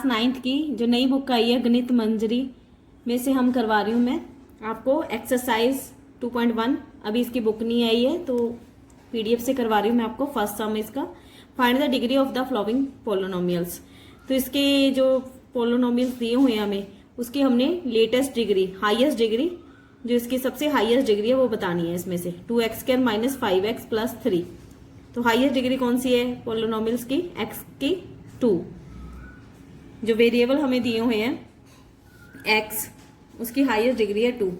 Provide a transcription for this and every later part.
Class 9th की जो नई बुक आई है गणित मंजरी में से हम करवा रही हूँ मैं आपको एक्सरसाइज 2.1। अभी इसकी बुक नहीं आई है तो पीडीएफ से करवा रही हूँ मैं आपको। फर्स्ट सम इसका, find the degree of the following polynomials. तो इसके जो पोलिनोमियल्स दिए हुए हैं हमें, उसकी हमने लेटेस्ट डिग्री, हाईएस्ट डिग्री, जो इसकी सबसे हाईएस्ट डिग्री है वो बतानी है इसमें से। 2x² minus 5x plus 3। तो हाईएस्ट डिग्री कौन सी है पोलिनोमियल्स की? x की 2। जो वेरिएबल हमें दिए हुए हैं x, उसकी हाईएस्ट डिग्री है 2।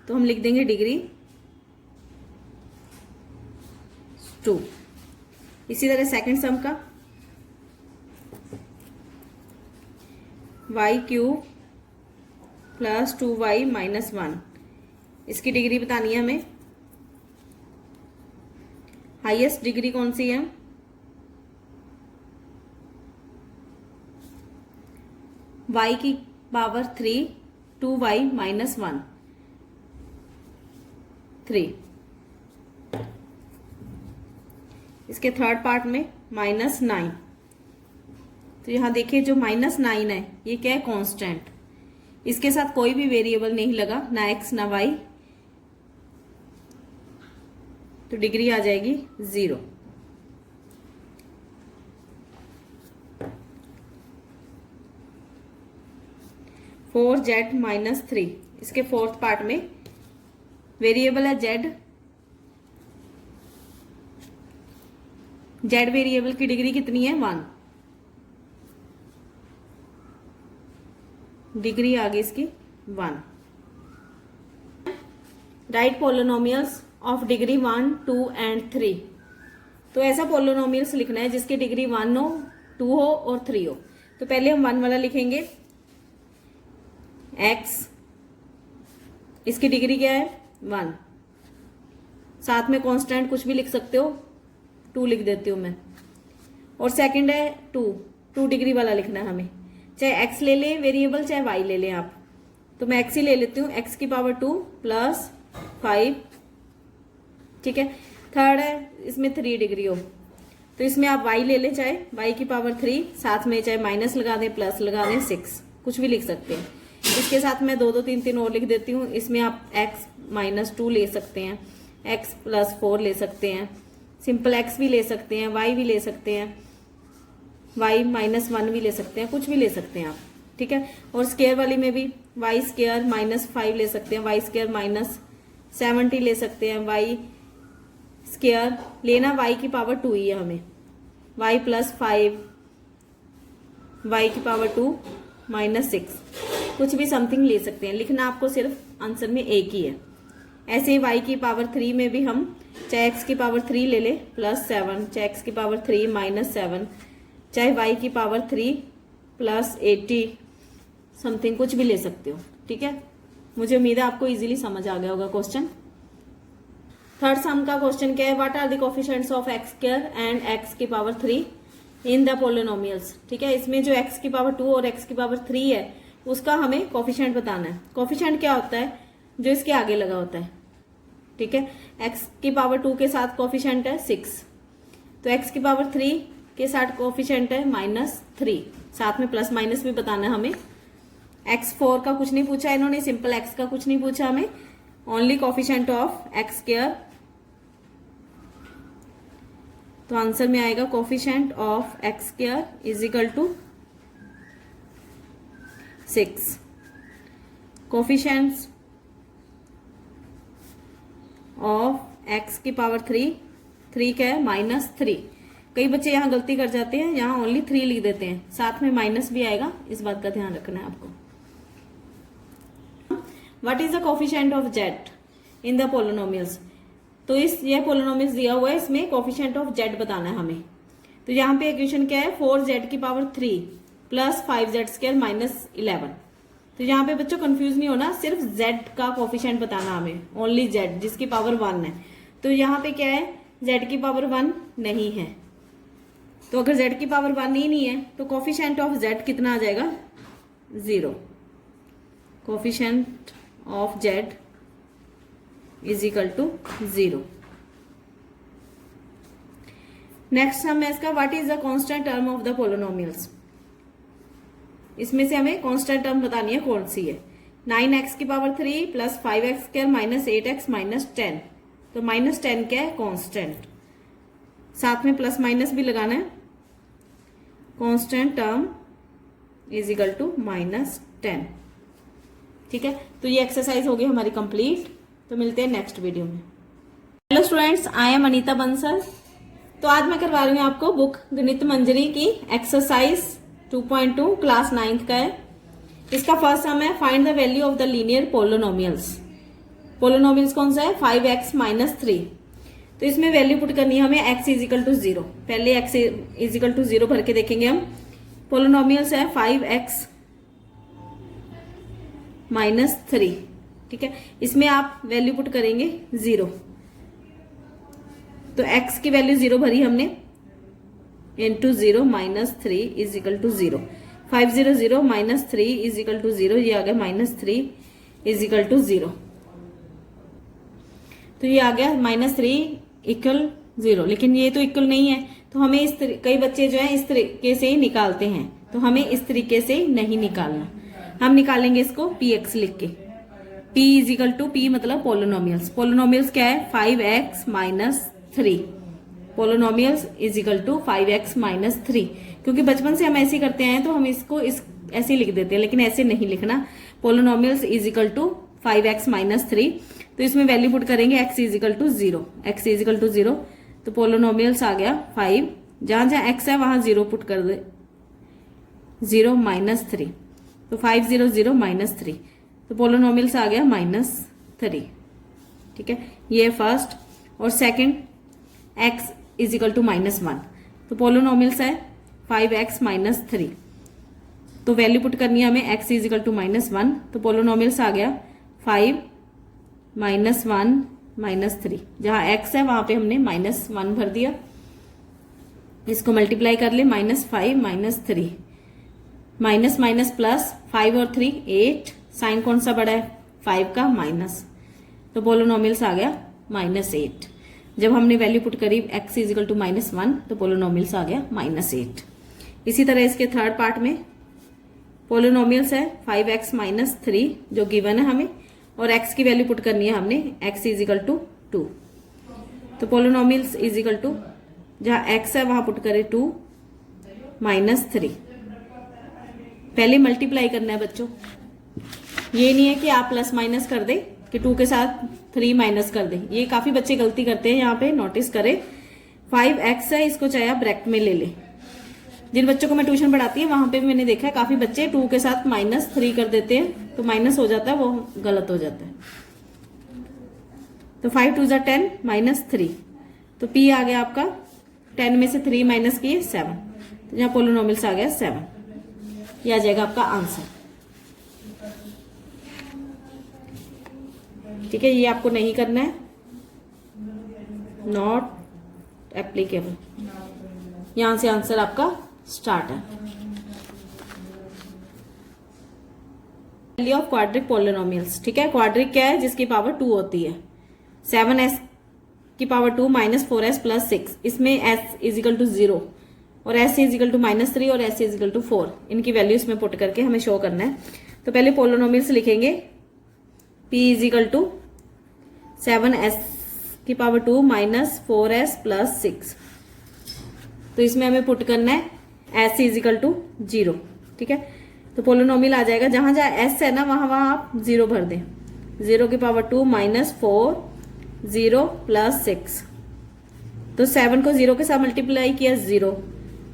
तो हम लिख देंगे डिग्री 2। इसी तरह सेकंड सम का y³ प्लस 2y माइनस 1, इसकी डिग्री बतानी है हमें। हाईएस्ट डिग्री कौन सी है? y की पावर 3 2y माइनस 1 3। इसके थर्ड पार्ट में -9। तो यहां देखिए जो -9 है ये क्या है? कांस्टेंट। इसके साथ कोई भी वेरिएबल नहीं लगा, ना x ना y, तो डिग्री आ जाएगी 0। (4z माइनस 3), इसके फोर्थ पार्ट में वेरिएबल है z। z वेरिएबल की डिग्री कितनी है? 1। डिग्री आ गई इसकी 1। Right polynomials of degree 1 2 and 3। तो ऐसा पोलिनोमियल्स लिखना है जिसकी डिग्री 1 हो, 2 हो और 3 हो। तो पहले हम 1 वाला लिखेंगे। x, इसकी डिग्री क्या है? 1। साथ में कांस्टेंट कुछ भी लिख सकते हो, 2 लिख देती हूं मैं। और सेकंड है 2 डिग्री वाला लिखना है हमें। चाहे x ले लें वेरिएबल, चाहे y ले लें आप। तो मैं x ही ले लेती हूँ, x की पावर 2 प्लस 5। ठीक है। थर्ड है इसमें 3 डिग्री हो, तो इसमें आप y ले लें, चाहे y की पावर 3, साथ में चाहे माइनस लगा दें प्लस लगा दें 6, कुछ भी लिख सकते हैं। इसके साथ मैं 2 2 3 3 और लिख देती हूँ। इसमें आप x माइनस 2 ले सकते हैं, x प्लस 4 ले सकते हैं, सिंपल x भी ले सकते हैं, y भी ले सकते हैं, y माइनस 1 भी ले सकते हैं, कुछ भी ले सकते हैं आप। ठीक है। और स्क्वायर वाली में भी y² माइनस 5 ले सकते हैं, y² माइनस 70 ले सकते हैं, y² लेना y की पावर 2 ही है हमें, y प्लस 5, y की पावर 2 माइनस 6, कुछ भी समथिंग ले सकते हैं। लिखना आपको सिर्फ आंसर में एक ही है। ऐसे ही y की पावर 3 में भी हम चाहे x की पावर 3 ले ले प्लस 7, चाहे x की पावर 3 माइनस 7, चाहे y की पावर 3 प्लस 80, समथिंग कुछ भी ले सकते हो। ठीक है। मुझे उम्मीद है आपको इजीली समझ आ गया होगा क्वेश्चन। थर्ड सम का क्वेश्चन क्या है? What are the coefficients of x² and x की पावर 3 इन द पोलिनोमियल्स। ठीक है। इसमें जो x की पावर 2 और x की पावर 3 है उसका हमें कोफिशिएंट बताना है। कोफिशिएंट क्या होता है? जो इसके आगे लगा होता है। ठीक है। x की पावर 2 के साथ कोफिशिएंट है 6, तो x की पावर 3 के साथ कोफिशिएंट है -3, साथ में प्लस माइनस भी बताना है हमें। x4 का कुछ नहीं पूछा इन्होंने, सिंपल x का कुछ नहीं पूछा हमें, ओनली कोफिशिएंट ऑफ x²। तो आंसर में आएगा coefficient of x² is equal to 6। Coefficients of x की पावर 3 क्या है? -3। कई बच्चे यहाँ गलती कर जाते हैं, यहाँ ओनली 3 लिख देते हैं, साथ में माइनस भी आएगा, इस बात का ध्यान रखना है आपको। What is the coefficient of z in the polynomials. तो ये पोलिनोमियल्स दिया हुआ है, इसमें कोफिशिएंट ऑफ z बताना है हमें। तो यहाँ पे इक्वेशन क्या है? 4z की पावर 3 प्लस 5z² माइनस 11। तो यहाँ पे बच्चों कंफ्यूज नहीं होना, सिर्फ z का कोफिशिएंट बताना हमें, ओनली z जिसकी पावर 1 है। तो यहाँ पे क्या है? z की पावर 1 नहीं है। तो अगर z की पावर 1 ही नहीं है तो कोफिशिएंट ऑफ z कितना आ जाएगा? 0। Coefficient of z is equal to 0। Next sum है इसका, what is the constant term of the polynomials. इसमें से हमें कांस्टेंट टर्म बतानी है कौन सी है। 9x की power 3 plus 5x square minus 8x minus 10, तो माइनस 10 क्या है? कांस्टेंट। साथ में प्लस माइनस भी लगाना है। Constant term is equal to -10। ठीक है, तो ये एक्सरसाइज होगी हमारी कंप्लीट। तो मिलते हैं नेक्स्ट वीडियो में। Hello students, I am Anita Bansal. तो आज मैं करवा रही हूँ आपको बुक गणित मंजरी की एक्सरसाइज 2.2 क्लास 9th का है। इसका फर्स्ट सम है find the value of the linear polynomials. Polynomials कौन सा है? 5x minus 3। तो इसमें वैल्यू पुट करनी है हमें x इज इक्वल टू 0। पहले x इज इक्वल टू 0 भर के देखेंगे हम। पोलोनोमियल्स है 5x माइनस 3। ठीक है, इसमें आप वैल्यू पुट करेंगे 0। तो x की वैल्यू 0 भरी हमने, into 0 minus 3 is equal to 0। 500 minus 3 is equal to 0, ये आ गया -3 इज इक्वल टू 0। तो ये आ गया -3 इक्वल 0, लेकिन ये तो इक्वल नहीं है। तो हमें इस कई बच्चे जो है इस तरीके से ही निकालते हैं, तो हमें इस तरीके से नहीं निकालना। हम निकालेंगे इसको px लिख के। p is equal to, p मतलब पोलोनोमियल्स। पोलोनोमियल्स क्या है? 5x minus 3। Polynomials is equal to 5x minus 3। क्योंकि बचपन से हम ऐसे करते हैं तो हम इसको ऐसे लिख देते हैं, लेकिन ऐसे नहीं लिखना। Polynomials is equal to 5x minus 3। तो इसमें वैल्यू पुट करेंगे x is equal to 0। x is equal to 0, तो पोलोनोमियल्स आ गया 5। जहां जहां x है वहां 0 पुट कर दे, 0 माइनस 3। तो 500 माइनस 3, तो पोलोनोमियल्स आ गया -3। ठीक है, ये फर्स्ट। और second x is equal to -1। तो पोलोनोमियल्स है 5x माइनस 3। तो वैल्यू पुट करनी है हमें x इज इक्वल टू -1। तो पोलोनोमियल्स आ गया 5 -1 -3। जहां x है वहां पे हमने -1 भर दिया। इसको मल्टीप्लाई कर ले, -5 -3, माइनस माइनस प्लस, 5 और 3 8। साइन कौन सा बड़ा है? 5 का माइनस। तो पोलोनोमियल्स आ गया -8। जब हमने वैल्यू पुट करी x इज इक्वल टू -1, तो पोलोनोमियल्स आ गया -8। इसी तरह इसके थर्ड पार्ट में पोलोनोमियल्स है 5x माइनस 3 जो गिवन है हमें, और x की वैल्यू पुट करनी है हमने, x इज इक्वल टू 2। तो पोलोनोमियल्स इज इक्वल टू, जहां x है वहां पुट करे 2 -3। पहले मल्टीप्लाई करना है बच्चों, ये नहीं है कि आप प्लस माइनस कर दे कि 2 के साथ 3 माइनस कर दे। ये काफी बच्चे गलती करते हैं, यहाँ पे नोटिस करें। 5x है, इसको चाहे आप ब्रैकेट में ले ले। जिन बच्चों को मैं ट्यूशन पढ़ाती हूँ वहां पे भी मैंने देखा है काफी बच्चे 2 के साथ -3 कर देते हैं, तो माइनस हो जाता है, वो गलत हो जाता है। तो 5 2 10 -3, तो p आ गया आपका 10 में से 3 माइनस किए 7। तो यहाँ पोलोनोमियल्स आ गया 7। यह आ जाएगा आपका आंसर। ठीक है, ये आपको नहीं करना है, नॉट एप्लीकेबल। यहां से आंसर आपका स्टार्ट है। Value of quadric polynomials. ठीक है, क्वाड्रिक क्या है? जिसकी पावर 2 होती है। 7s की पावर 2 माइनस 4s प्लस 6। इसमें s इज इक्वल टू 0 और s इज इक्वल टू -3 और s इज इक्वल टू 4। इनकी वैल्यू इसमें पुट करके हमें शो करना है। तो पहले पोलिनोमियल्स लिखेंगे। p is equal to 7s की पावर 2 माइनस 4s प्लस 6। तो इसमें हमें पुट करना है s इज इक्वल टू 0। ठीक है, तो पोलिनोमियल आ जाएगा, जहां जहां s है ना वहां आप 0 भर दें। 0 की पावर 2 माइनस 4 0 प्लस 6। तो 7 को 0 के साथ मल्टीप्लाई किया 0,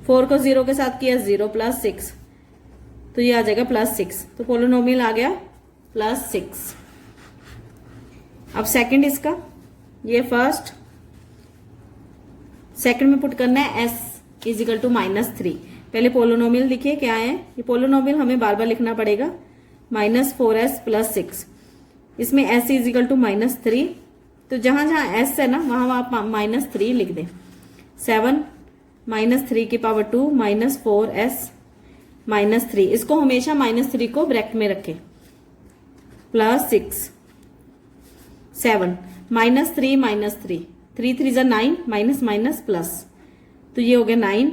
4 को 0 के साथ किया 0 प्लस 6, तो ये आ जाएगा +6। तो पोलिनोमियल आ गया +6। अब सेकंड इसका, ये फर्स्ट, सेकंड में पुट करना है s इज इक्वल टू -3। पहले पोलिनोमियल लिखिए क्या है। ये पोलिनोमियल हमें बार बार लिखना पड़ेगा। -4s प्लस 6, इसमें s इज इक्वल टू -3। तो जहां जहां s है ना वहां आप -3 लिख दें। 7 -3 की पावर 2 माइनस 4s -3, इसको हमेशा -3 को ब्रैकेट में रखें, प्लस 6 7 -3 -3, 3 3 जा 9, माइनस माइनस प्लस, तो ये हो गया 9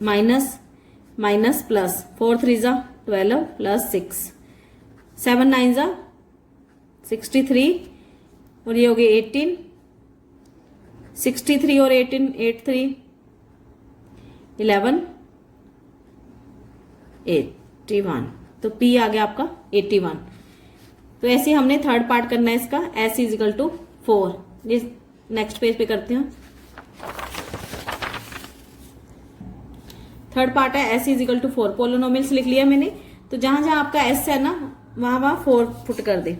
माइनस माइनस प्लस 4 3 जा 12 प्लस 6 7 9 जा 63 और ये हो गए 18 63 और 18 8 3 11 81 तो P आ गया आपका 81। तो ऐसे हमने थर्ड पार्ट करना है इसका S is equal to 4। Next page पे करते हैं। थर्ड पार्ट है S इजिकल टू 4। पोलिनोमियल्स लिख लिया मैंने, तो जहां जहां आपका S है ना वहां वहां 4 पुट कर दे।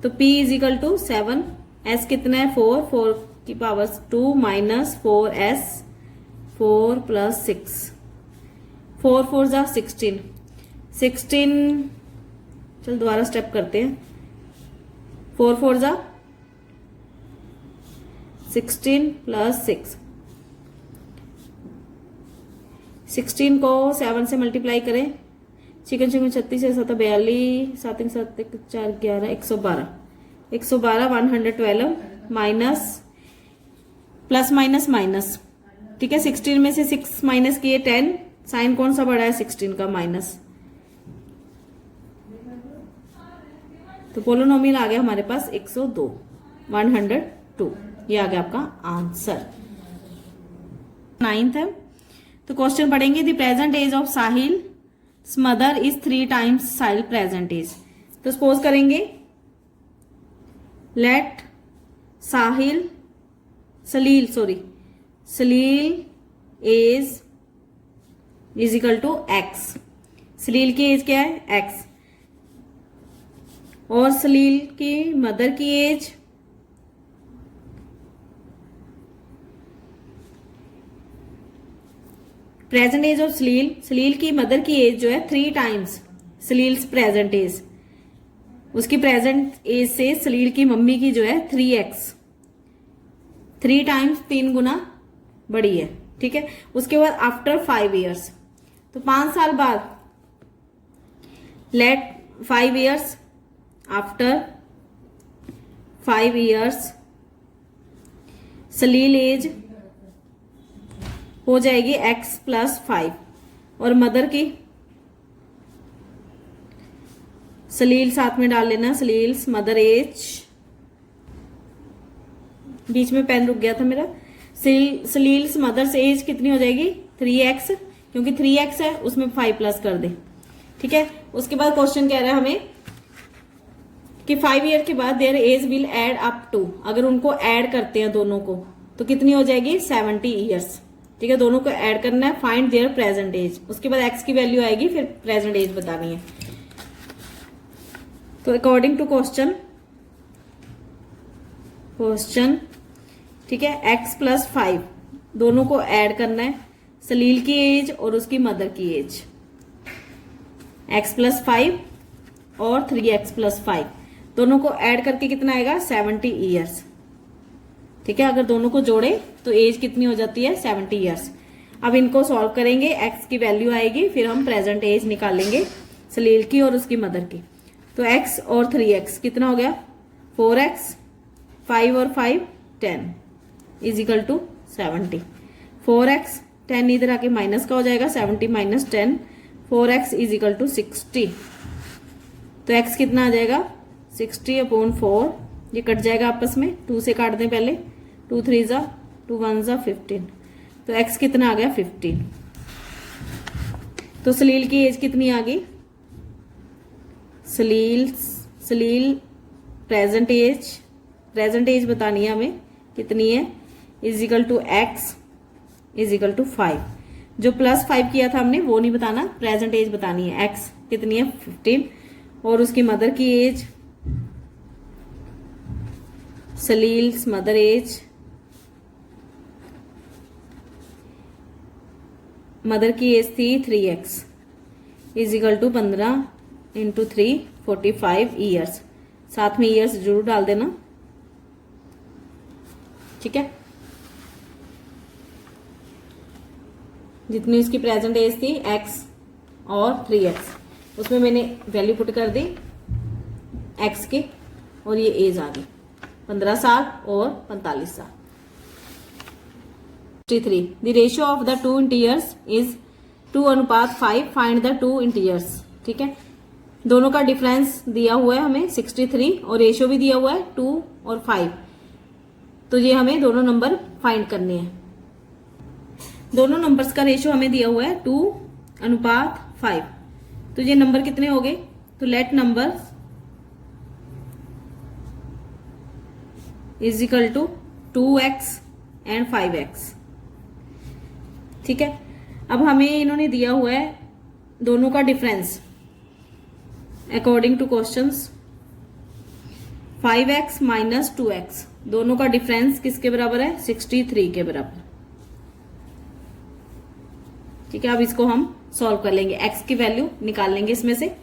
तो P इजिकल टू 7, S कितना है 4, 4 की पावर 2 माइनस 4S 4 प्लस 6 4 4 जा 16 16। चल दोबारा स्टेप करते हैं। 4 4 जा 16 प्लस 6 16 को 7 से मल्टीप्लाई करें। चिकन चिकन 36 है 7 42 7 7 4 11 112 112 112 माइनस प्लस माइनस माइनस। ठीक है, 16 में से 6 माइनस किए 10। साइन कौन सा बड़ा है 16 का माइनस। तो पोलिनोमियल आ गया हमारे पास 102 102। ये आ गया आपका आंसर। 9th है, तो क्वेश्चन पढ़ेंगे। The present age of Sahil mother is 3 times Sahil present age. तो सपोज करेंगे let Salil age is equal to x. Salil की एज क्या है एक्स, और सलील की मदर की एज प्रेजेंट एज ऑफ सलील की मदर की एज जो है 3 टाइम्स सलील्स प्रेजेंट एज। उसकी प्रेजेंट एज से सलील की मम्मी की जो है 3x 3 टाइम्स 3 गुना बड़ी है। ठीक है, उसके बाद आफ्टर 5 ईयर्स, तो 5 साल बाद लेट 5 ईयर्स आफ्टर 5 ईयर्स सलील एज हो जाएगी x प्लस 5, और मदर की सलील साथ में डाल लेना। सलील्स मदर एज, बीच में पेन रुक गया था मेरा। सलील्स मदर्स एज कितनी हो जाएगी 3x, क्योंकि 3x है उसमें 5 प्लस कर दे। ठीक है, उसके बाद क्वेश्चन कह रहा है हमें कि 5 ईयर के बाद their age will add up to, अगर उनको ऐड करते हैं दोनों को तो कितनी हो जाएगी 70 ईयर्स। ठीक है, दोनों को ऐड करना है। फाइंड देयर प्रेजेंट एज, उसके बाद x की वैल्यू आएगी, फिर प्रेजेंट एज बतानी है। तो अकॉर्डिंग टू क्वेश्चन ठीक है, x प्लस 5 दोनों को ऐड करना है, सलील की एज और उसकी मदर की एज। x प्लस 5 और 3x प्लस 5 दोनों को ऐड करके कितना आएगा 70 ईयर्स। ठीक है, अगर दोनों को जोड़े तो एज कितनी हो जाती है 70 ईयर्स। अब इनको सॉल्व करेंगे, x की वैल्यू आएगी, फिर हम प्रेजेंट एज निकालेंगे सलील की और उसकी मदर की। तो x और 3x कितना हो गया 4x, 5 और 5 10 इज इक्वल टू 70। 4x 10 इधर आके माइनस का हो जाएगा, 70 minus 10 4x is equal to 60। तो x कितना आ जाएगा 60/4, ये कट जाएगा आपस में, 2 से काट दें पहले, 2 3 जा 2 1 जा 15। तो x कितना आ गया 15। तो सलील की एज कितनी आ गई, सलील प्रेजेंट एज बतानी है हमें कितनी है, is equal to x is equal to 5। जो प्लस 5 किया था हमने वो नहीं बताना, प्रेजेंट एज बतानी है। x कितनी है 15, और उसकी मदर की एज सलील्स मदर एज, मदर की एज थी 3x is equal to 15 into 3 45 years. साथ में ईयर्स जरूर डाल देना। ठीक है, जितनी उसकी प्रेजेंट एज थी x और 3x, उसमें मैंने वैल्यू पुट कर दी x की, और ये एज आ गई 15 साल और 45 साल। 53 the ratio of the two integers is 2:5 find the two integers. ठीक है, दोनों का डिफरेंस दिया हुआ है हमें 63 और रेशियो भी दिया हुआ है 2 और 5। तो ये हमें दोनों नंबर फाइंड करने हैं। दोनों नंबर्स का रेशियो हमें दिया हुआ है 2:5। तो ये नंबर कितने हो गए? तो let number is equal to 2x and 5x। ठीक है, अब हमें इन्होंने दिया हुआ है दोनों का difference according two questions 5x minus 2x। दोनों का डिफरेंस किसके बराबर है? 63 के बराबर। ठीक है, अब इसको हम सॉल्व कर लेंगे, x की वैल्यू निकाल लेंगे इसमें से।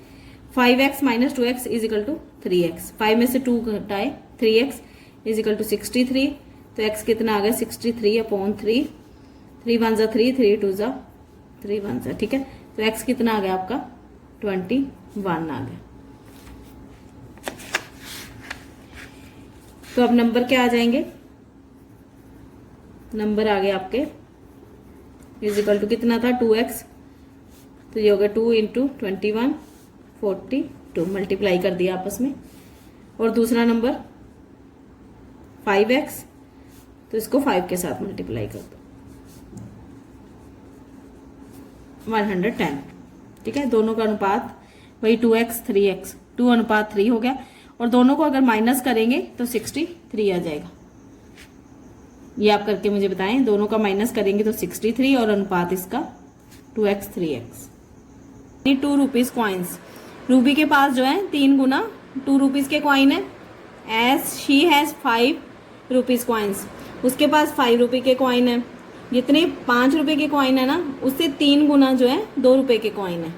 5x minus 2x is equal to 3x। 5 में से 2 घटाए 3x इज इक्वल टू 63। तो x कितना आ गया? 63/3। 3 1 जा 3, 3 2 जा 3 1 जा। ठीक है, तो x कितना आ गया आपका? 21 आ गया। तो अब नंबर क्या आ जाएंगे? नंबर आ गए आपके इज इक्वल टू कितना था? 2x। तो ये हो गया 2 इंटू 21 42। मल्टीप्लाई कर दिया आपस में। और दूसरा नंबर 5x, तो इसको 5 के साथ मल्टीप्लाई कर दो 110। ठीक है, दोनों का अनुपात वही 2x 3x 2:3 हो गया। और दोनों को अगर माइनस करेंगे तो 63 आ जाएगा। ये आप करके मुझे बताएं, दोनों का माइनस करेंगे तो 63 और अनुपात इसका 2x 3x। 2 rupees coins. Ruby के पास जो है 3 गुना 2 रुपीज के कॉइन है। As she has 5 rupees coins. उसके पास 5 रुपए के कॉइन है। जितने 5 रुपए के कॉइन है ना, उससे 3 गुना जो है 2 रुपए के कॉइन है।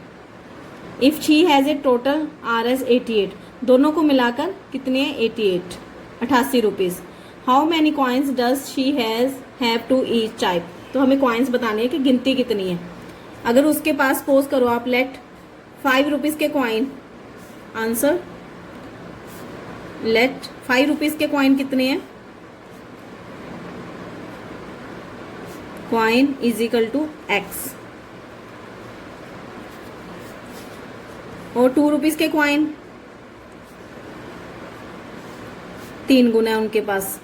If she has a total RS 88। दोनों को मिलाकर कितने? 88 rupees. How many coins does she have to each type. तो हमें कॉइन्स बताने हैं कि गिनती कितनी है। अगर उसके पास सपोज करो आप लेट 5 रुपीज के कॉइन, आंसर लेट 5 रुपीज के कॉइन कितने हैं? Coin is equal to x। और 2 रुपीज के कॉइन 3 गुना है उनके पास।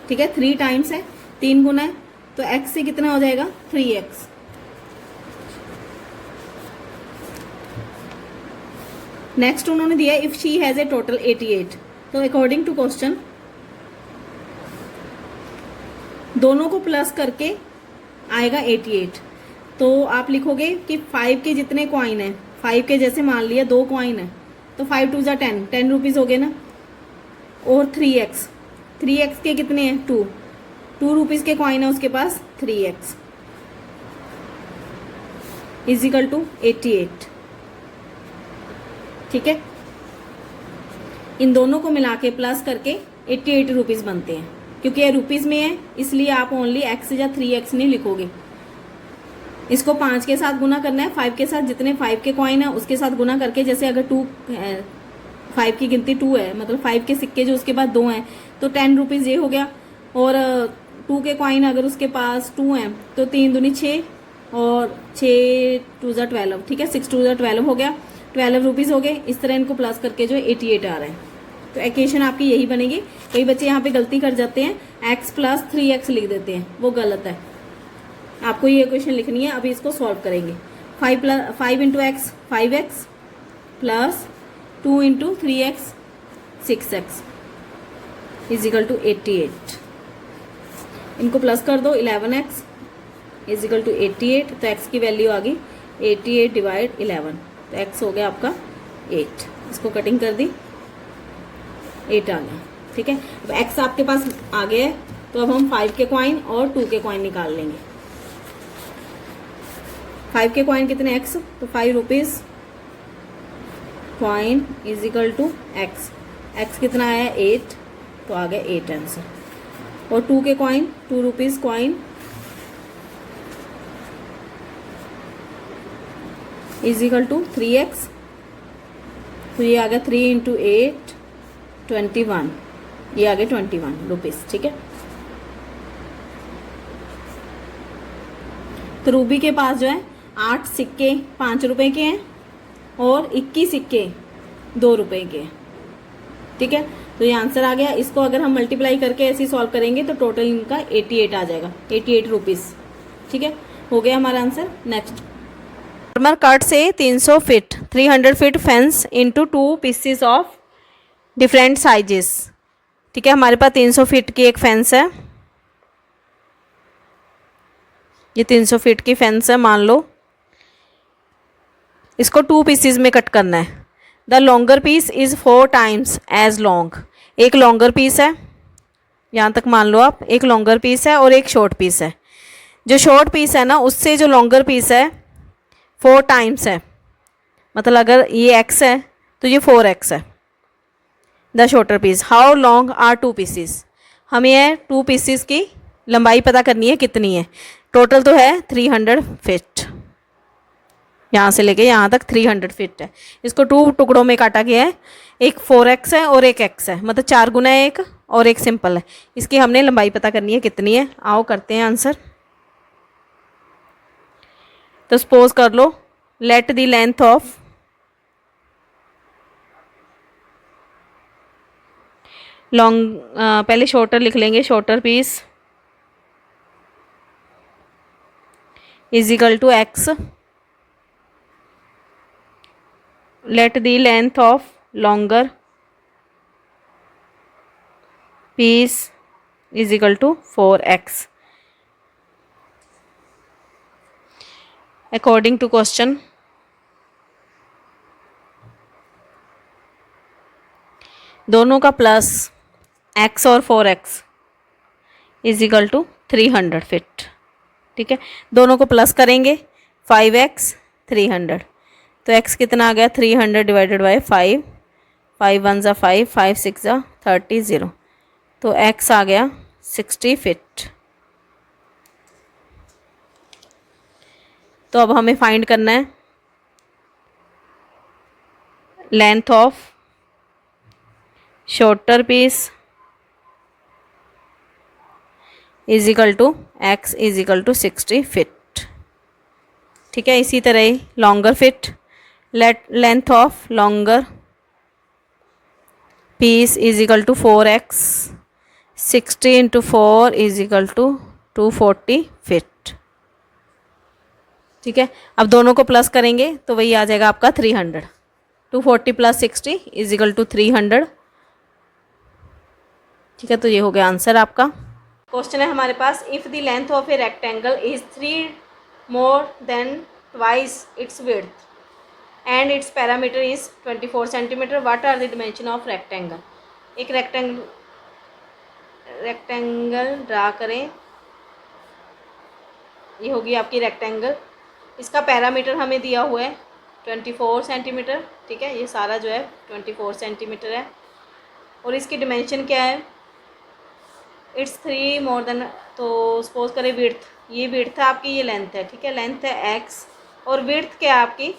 ठीक है, 3 टाइम्स है, 3 गुना है, तो x से कितना हो जाएगा? 3x। नेक्स्ट उन्होंने दिया if she has a total 88। तो अकॉर्डिंग टू क्वेश्चन दोनों को प्लस करके आएगा 88। तो आप लिखोगे कि 5 के जितने कॉइन है, 5 के जैसे मान लिया 2 कॉइन है, तो 5 2 जा 10 रुपीज हो गए ना। और 3x के कितने हैं? 2 रुपीज के कॉइन है उसके पास 3x इज इक्वल टू 88। ठीक है, इन दोनों को मिला के प्लस करके 88 रुपीज बनते हैं। क्योंकि ये रुपीज में है इसलिए आप ओनली x या 3x नहीं लिखोगे। इसको 5 के साथ गुना करना है, 5 के साथ जितने 5 के कॉइन है उसके साथ गुना करके। जैसे अगर 5 की गिनती 2 है, मतलब 5 के सिक्के जो उसके बाद 2 हैं, तो 10 रुपीज ये हो गया। और 2 के कॉइन अगर उसके पास 2 हैं तो 3 दूनी 6 और 6 2 जा 12। ठीक है, 6 2 जा 12 हो गया, 12 रुपीज हो गए। इस तरह इनको प्लस करके जो 88 आ रहा है। तो इक्वेशन आपकी यही बनेगी। कई बच्चे यहाँ पे गलती कर जाते हैं, x + 3x लिख देते हैं, वो गलत है। आपको ये इक्वेशन लिखनी है। अभी इसको सॉल्व करेंगे। 5 into x 5x plus 2 into 3x 6x is equal to 88। इनको प्लस कर दो, 11x इज इक्वल टू 88। तो x की वैल्यू आ गई 88 डिवाइड 11। तो x हो गया आपका 8। इसको कटिंग कर दी, 8 आ गया। ठीक है, अब x आपके पास आ गया है, तो अब हम 5 के कॉइन और 2 के कॉइन निकाल लेंगे। 5 के कॉइन कितने? x, तो 5 rupees coin is equal to x कितना आया? 8, तो आ गया 8 आंसर। और 2 के coin 2 rupees coin is equal to 3x। तो ये आ गया 3 इंटू 8 21। ये आ गए 21 रुपीज। ठीक है, तो रूबी के पास जो है 8 सिक्के 5 रुपए के हैं और 21 सिक्के 2 रुपए के हैं। ठीक है, तो ये आंसर आ गया। इसको अगर हम मल्टीप्लाई करके ऐसे सॉल्व करेंगे तो टोटल इनका 88 आ जाएगा, 88 रुपीज। ठीक है, हो गया हमारा आंसर। नेक्स्ट, फार्मर कट से 300 feet 300 feet fence into 2 pieces of different sizes. ठीक है, हमारे पास 300 फीट की एक फेंस है, ये 300 फीट की फेंस है मान लो। इसको 2 पीसेस में कट करना है। The longer piece is 4 times as long. एक लॉन्गर पीस है, यहाँ तक मान लो आप, एक लॉन्गर पीस है और एक शॉर्ट पीस है। जो शॉर्ट पीस है ना, उससे जो लॉन्गर पीस है 4 टाइम्स है, मतलब अगर ये x है तो ये 4x है। The shorter piece, how long are 2 pieces. हमें ये 2 पीसीस की लंबाई पता करनी है कितनी है। टोटल तो है 300 फीट, यहाँ से लेके यहाँ तक 300 फीट है। इसको 2 टुकड़ों में काटा गया है, एक 4x है और एक x है, मतलब 4 गुना है एक और एक सिंपल है। इसकी हमने लंबाई पता करनी है कितनी है। आओ करते हैं आंसर। तो सपोज कर लो, let the length of long, पहले शॉर्टर लिख लेंगे, shorter piece is equal to x, let the length of longer piece is equal to 4x according to question। दोनों का प्लस x और 4x is equal to 300 feet. ठीक है, दोनों को प्लस करेंगे, 5x 300, तो x कितना आ गया 300 डिवाइडेड बाई 5, 5 1 ज़ा 5, 5 6 ज़ा 30, 0, तो x आ गया 60 फीट। तो अब हमें फाइंड करना है length of shorter piece is equal to x is equal to 60 feet. ठीक है, इसी तरह ही longer fit, length of longer piece is equal to 4x, 60 into 4 is equal to 240 feet. ठीक है, अब दोनों को प्लस करेंगे तो वही आ जाएगा आपका 300। 240 प्लस 60 इज इक्वल टू 300। ठीक है, तो ये हो गया आंसर आपका। क्वेश्चन है हमारे पास, if the length of a rectangle is 3 more than twice its width and its parameter is 24 centimetre, what are the dimension of rectangle. एक रेक्टेंगल ड्रा करें, ये होगी आपकी रेक्टेंगल। इसका पैरामीटर हमें दिया हुआ है 24 सेंटीमीटर। ठीक है, ये सारा जो है 24 सेंटीमीटर है और इसकी डिमेंशन क्या है, इट्स 3 मोर देन, तो सपोज करें विड्थ, ये विड्थ है आपकी, ये लेंथ है। ठीक है, लेंथ है x और विड्थ क्या है आपकी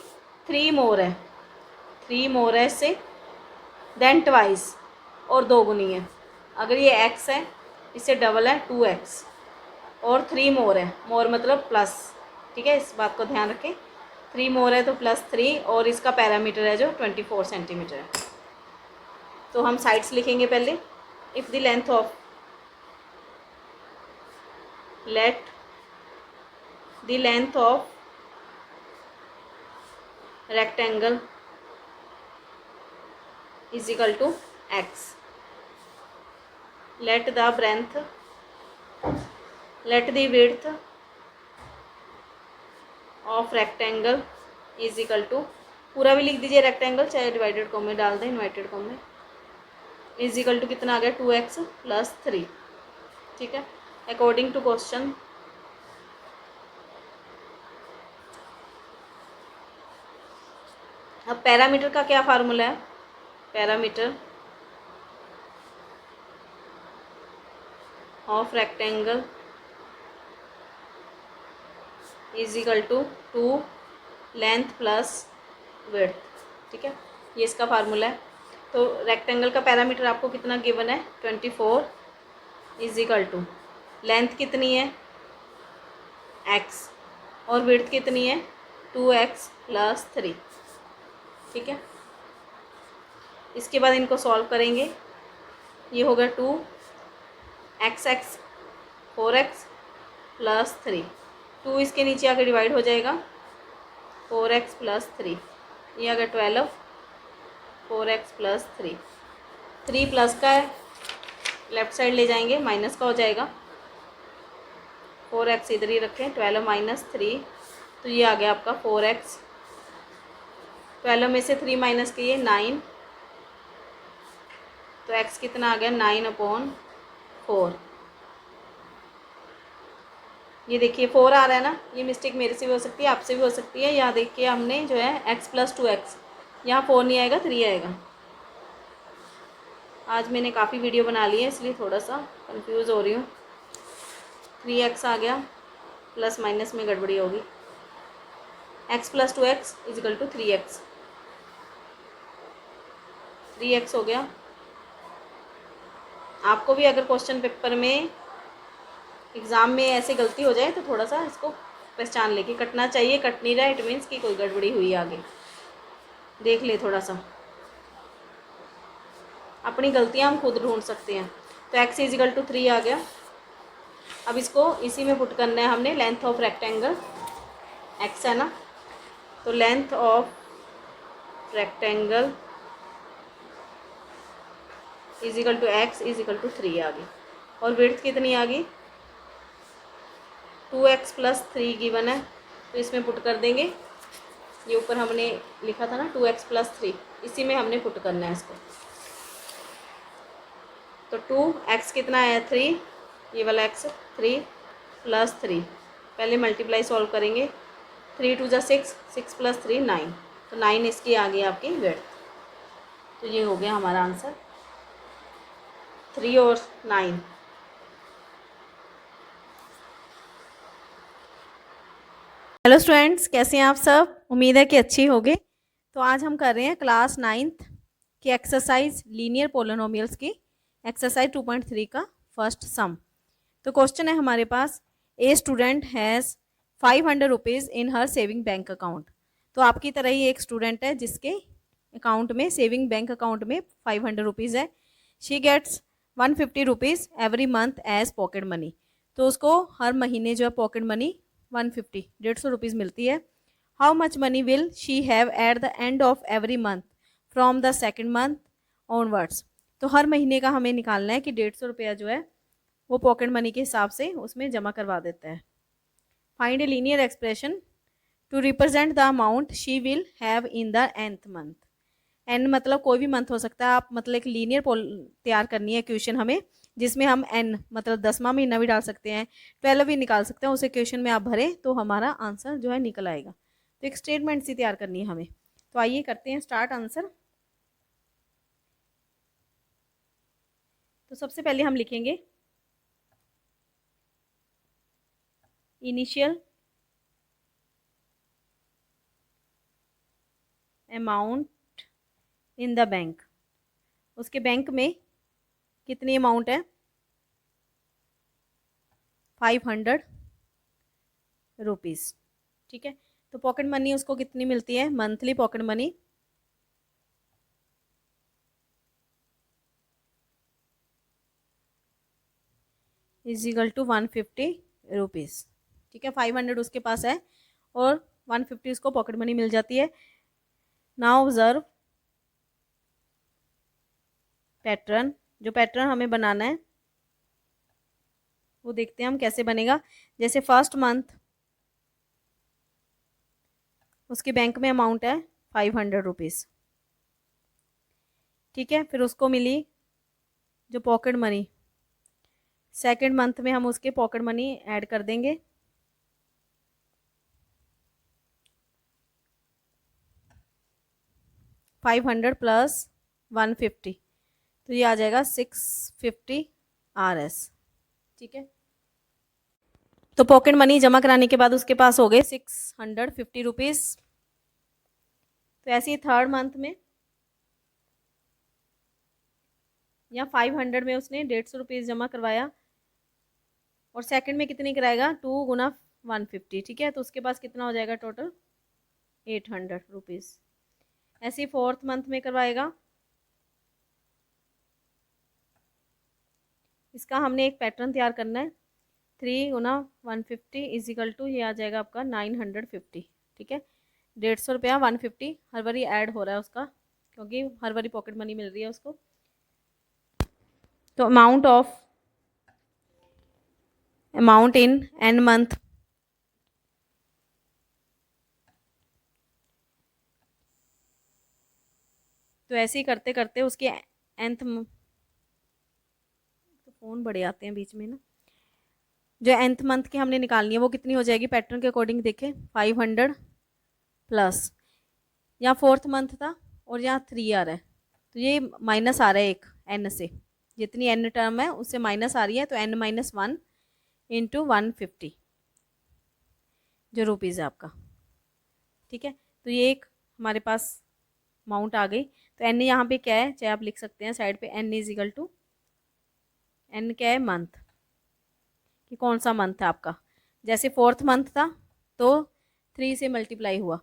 3 मोर है, 3 मोर है इससे, देन ट्वाइस और 2 गुनी है। अगर ये x है, इससे डबल है 2x और 3 मोर है, मोर मतलब प्लस। ठीक है, इस बात को ध्यान रखें, 3 मोर है तो प्लस 3 और इसका पैरामीटर है जो 24 सेंटीमीटर है। तो हम साइड्स लिखेंगे पहले। If the length of, let the length of rectangle is equal to x, let the breadth, let the width of rectangle is equal to, पूरा भी लिख दीजिए रेक्टेंगल, चाहे डिवाइडेड कॉम में डाल दें, इन्वर्टेड कॉम में, इज इक्वल टू कितना आ गया 2x प्लस 3। ठीक है, अकॉर्डिंग टू क्वेश्चन अब पैरामीटर का क्या फार्मूला है, parameter of rectangle is equal to 2 length plus width. ठीक है, ये इसका फार्मूला है। तो रेक्टेंगल का पैरामीटर आपको कितना गिवन है 24 इज इक्वल टू, लेंथ कितनी है x और विड्थ कितनी है 2x प्लस 3। ठीक है, इसके बाद इनको सॉल्व करेंगे। ये होगा 2x 4x प्लस 3। 2 इसके नीचे आकर डिवाइड हो जाएगा, 4x प्लस 3। ये आ गया 12, 4x प्लस 3। 3 प्लस का है, लेफ्ट साइड ले जाएंगे, माइनस का हो जाएगा। 4x इधर ही रखें, 12 माइनस 3, तो ये आ गया आपका 4x। 12 में से 3 माइनस किए 9, तो x कितना आ गया 9/4। ये देखिए 4 आ रहा है ना, ये मिस्टेक मेरे से भी हो सकती है, आपसे भी हो सकती है। यहाँ देखिए हमने जो है x प्लस 2x, यहाँ 4 नहीं आएगा 3 आएगा। आज मैंने काफ़ी वीडियो बना ली है इसलिए थोड़ा सा कंफ्यूज हो रही हूँ। 3x आ गया, प्लस माइनस में गड़बड़ी होगी। x plus 2x is equal to 3x, 3x हो गया। आपको भी अगर क्वेश्चन पेपर में एग्ज़ाम में ऐसे गलती हो जाए तो थोड़ा सा इसको पहचान ले कि कटना चाहिए, कट नहीं रहा, इट मीन्स कि कोई गड़बड़ी हुई आगे, देख ले थोड़ा सा। अपनी गलतियाँ हम खुद ढूंढ सकते हैं। तो x इजिकल टू 3 आ गया। अब इसको इसी में पुट करना है हमने, लेंथ ऑफ रेक्टेंगल x है ना, तो length of rectangle is equal to x is equal to 3 आ गई। और विड्थ कितनी आ गई, 2x प्लस 3 गिवन है, तो इसमें पुट कर देंगे। ये ऊपर हमने लिखा था ना 2x प्लस 3, इसी में हमने पुट करना है इसको। तो 2x कितना है 3, ये वाला x 3 प्लस 3, पहले मल्टीप्लाई सॉल्व करेंगे। 3 2 जा 6, 6 प्लस 3 9, तो 9 इसकी आ गई आपकी विड्थ। तो ये हो गया हमारा आंसर, 3 और 9। हेलो स्टूडेंट्स, कैसे हैं आप सब? उम्मीद है कि अच्छी होगी। तो आज हम कर रहे हैं क्लास 9th की एक्सरसाइज लीनियर पोलिनोमियल्स की एक्सरसाइज 2.3 का फर्स्ट सम। तो क्वेश्चन है हमारे पास, a student has 500 rupees in her saving bank account. तो आपकी तरह ही एक स्टूडेंट है जिसके अकाउंट में, सेविंग बैंक अकाउंट में 500 रुपीज़ है। She gets 150 rupees every month as pocket money. तो उसको हर महीने जो है पॉकेट मनी 150 150 रुपीज़ मिलती है। How much money will she have eight the end of every month from the second month onwards. तो हर महीने का हमें निकालना है कि 150 रुपया जो है वो पॉकेट मनी के हिसाब से उसमें जमा करवा देता है। Find a linear expression to represent the amount she will have in the nth month. N मतलब कोई भी मंथ हो सकता है, आप मतलब एक लीनियर तैयार करनी है क्वेश्चन हमें, जिसमें हम एन मतलब 10वां महीना भी डाल सकते हैं, 12 भी निकाल सकते हैं। उसे क्वेश्चन में आप भरें तो हमारा आंसर जो है निकल आएगा। तो एक स्टेटमेंट सी तैयार करनी है हमें। तो आइए करते हैं स्टार्ट आंसर। तो सबसे पहले हम लिखेंगे initial amount in the bank. उसके बैंक में कितनी अमाउंट है, 500 रुपीज़। ठीक है, तो पॉकेट मनी उसको कितनी मिलती है, monthly pocket money is equal to 150 rupees. ठीक है, 500 उसके पास है और 150 उसको पॉकेट मनी मिल जाती है। Now observe pattern. जो पैटर्न हमें बनाना है वो देखते हैं हम कैसे बनेगा। जैसे फर्स्ट मंथ उसके बैंक में अमाउंट है 500 रुपीज़। ठीक है, फिर उसको मिली जो पॉकेट मनी, सेकेंड मंथ में हम उसके पॉकेट मनी ऐड कर देंगे। $500 प्लस 150, तो ये आ जाएगा 650 RS। ठीक है, तो पॉकेट मनी जमा कराने के बाद उसके पास हो गए 650 रुपीज़। तो ऐसे ही थर्ड मंथ में या 500 में उसने 150 रुपीज़ जमा करवाया और सेकंड में कितनी कराएगा, 2 गुना 150। ठीक है, तो उसके पास कितना हो जाएगा टोटल 800 रुपीज़। ऐसे ही 4th मंथ में करवाएगा। इसका हमने एक पैटर्न तैयार करना है। 3 गुना 150 इज इक्वल टू ये आ जाएगा आपका 950। ठीक है, 150 रुपया 150 हर बारी ऐड हो रहा है उसका, क्योंकि हर बारी पॉकेट मनी मिल रही है उसको। तो अमाउंट इन एन मंथ, तो ऐसे ही करते करते उसके एंथ, तो फ़ोन बड़े आते हैं बीच में ना, जो एंथ मंथ की हमने निकालनी है वो कितनी हो जाएगी पैटर्न के अकॉर्डिंग देखें। 500 प्लस, यहाँ 4th मंथ था और यहाँ 3 आ रहा है, तो ये माइनस आ रहा है एक एन से, जितनी एन टर्म है उससे माइनस आ रही है, तो एन माइनस 1 इंटू 150 जो रुपीज़ है आपका। ठीक है, तो ये एक हमारे पास अमाउंट आ गई। तो एन यहाँ पे क्या है, चाहे आप लिख सकते हैं साइड पे, n is equal to, n क्या है, मंथ, कि कौन सा मंथ है आपका। जैसे 4th मंथ था तो 3 से मल्टीप्लाई हुआ,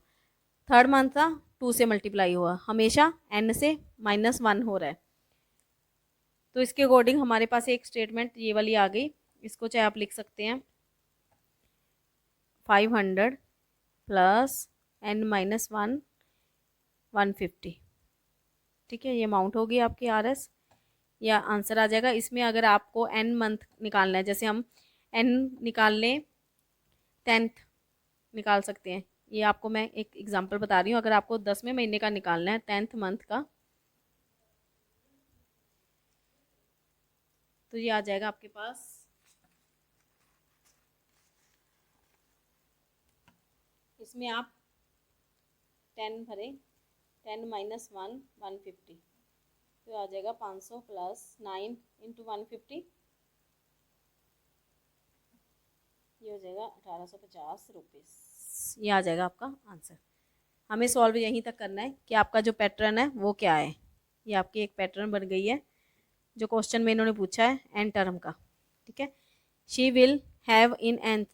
3rd मंथ था 2 से मल्टीप्लाई हुआ, हमेशा एन से -1 हो रहा है। तो इसके अकॉर्डिंग हमारे पास एक स्टेटमेंट ये वाली आ गई। इसको चाहे आप लिख सकते हैं 500 प्लस एन माइनस 1 150। ठीक है, ये अमाउंट होगी आपकी आर एस, या आंसर आ जाएगा। इसमें अगर आपको एन मंथ निकालना है, जैसे हम एन निकाल लें 10th निकाल सकते हैं। ये आपको मैं एक एग्जांपल बता रही हूँ। अगर आपको 10वें महीने का निकालना है 10th मंथ का, तो ये आ जाएगा आपके पास इसमें आप 10 भरें, 10 माइनस 1 150, तो आ जाएगा 500 प्लस 9 इंटू 150, ये हो जाएगा 1850 रुपीज़। ये आ जाएगा आपका आंसर। हमें सॉल्व यहीं तक करना है कि आपका जो पैटर्न है वो क्या है। ये आपकी एक पैटर्न बन गई है जो क्वेश्चन में इन्होंने पूछा है एन टर्म का। ठीक है, she will have in an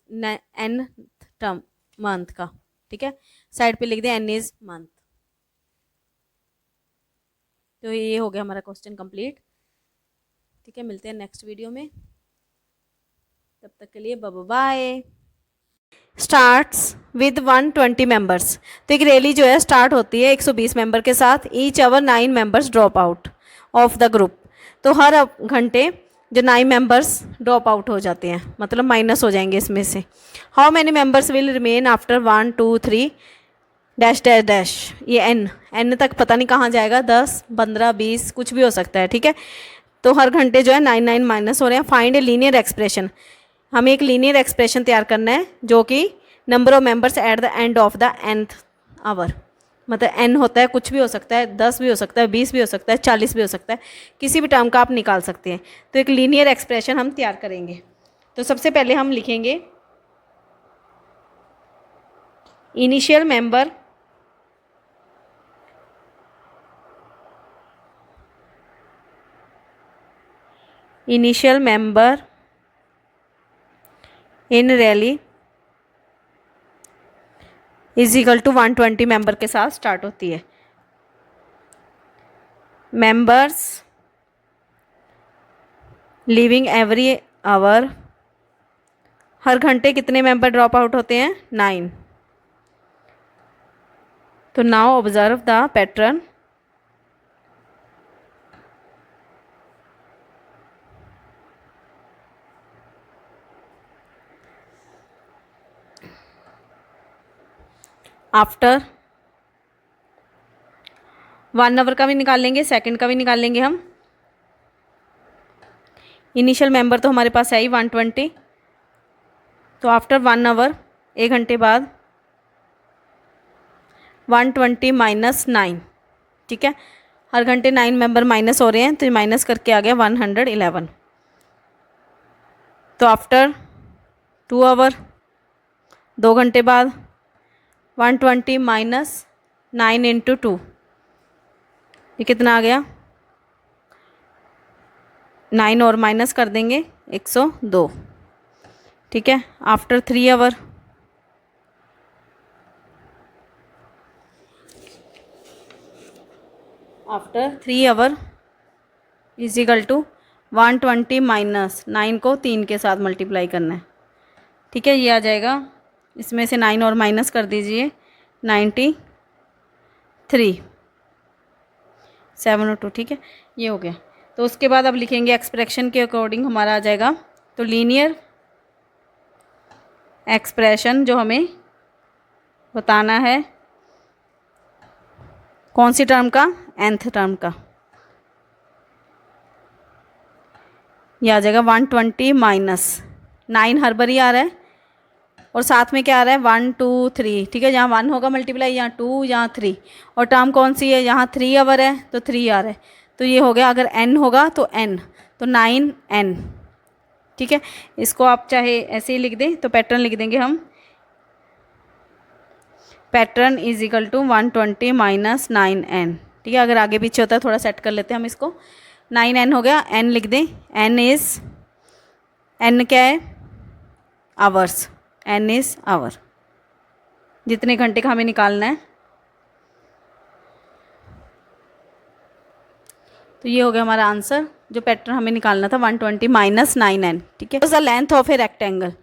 term month का। ठीक है, साइड पे लिख दें एन इज मंथ। तो ये हो गया हमारा क्वेश्चन कंप्लीट। ठीक है, मिलते हैं नेक्स्ट वीडियो में, तब तक के लिए bye bye. Starts with 120 members, तो एक रैली जो है स्टार्ट होती है 120 मेंबर के साथ। Each hour 9 members drop out of the group, तो हर घंटे जो 9 मेंबर्स ड्रॉप आउट हो जाते हैं, मतलब माइनस हो जाएंगे इसमें से। How many members will remain after 1 2 3 dash dash dash, ये एन तक पता नहीं कहाँ जाएगा, 10 15 20 कुछ भी हो सकता है। ठीक है, तो हर घंटे जो है 9 9 माइनस हो रहे हैं। फाइंड ए लीनियर एक्सप्रेशन, हमें एक लीनियर एक्सप्रेशन तैयार करना है जो कि number of members at the end of the nth hour, मतलब एन होता है, कुछ भी हो सकता है, 10 भी हो सकता है, 20 भी हो सकता है, 40 भी हो सकता है, किसी भी टर्म का आप निकाल सकते हैं। तो एक लीनियर एक्सप्रेशन हम तैयार करेंगे। तो सबसे पहले हम लिखेंगे initial member in rally is equal to 120 member के साथ स्टार्ट होती है। मेंबर्स लिविंग एवरी आवर, हर घंटे कितने मेंबर ड्रॉप आउट होते हैं, 9। तो now observe the pattern, after 1 hour का भी निकाल लेंगे, सेकंड का भी निकाल लेंगे हम। इनिशियल मेंबर तो हमारे पास है ही 120, तो आफ्टर 1 आवर, 1 घंटे बाद 120 माइनस 9। ठीक है, हर घंटे 9 मेंबर माइनस हो रहे हैं, तो माइनस करके आ गया 111। तो आफ्टर 2 आवर, 2 घंटे बाद 120 माइनस 9 इंटू 2, ये कितना आ गया, 9 और माइनस कर देंगे 102। ठीक है, after 3 hour after 3 hour is equal to 120 minus 9 को 3 के साथ मल्टीप्लाई करना है। ठीक है, ये आ जाएगा, इसमें से 9 और माइनस कर दीजिए, 93 7 और 2। ठीक है, ये हो गया। तो उसके बाद अब लिखेंगे एक्सप्रेशन के अकॉर्डिंग हमारा आ जाएगा, तो लीनियर एक्सप्रेशन जो हमें बताना है कौन सी टर्म का, nth टर्म का, ये आ जाएगा 120 माइनस 9 हर बार ही आ रहा है और साथ में क्या आ रहा है 1 2 3। ठीक है, जहाँ 1 होगा मल्टीप्लाई, यहाँ 2, यहाँ 3, और टर्म कौन सी है, यहाँ 3 आवर है तो 3 आ रहा है, तो ये हो गया। अगर n होगा तो n, तो 9n। ठीक है, इसको आप चाहे ऐसे ही लिख दें, तो पैटर्न लिख देंगे हम, pattern is equal to 120 minus 9n। ठीक है, अगर आगे पीछे होता है थोड़ा सेट कर लेते हैं हम इसको। 9n हो गया, n लिख दें, n क्या है, आवर्स, n इज आवर, जितने घंटे का हमें निकालना है। तो ये हो गया हमारा आंसर, जो पैटर्न हमें निकालना था 120 माइनस 9n। ठीक है, the length of a rectangle,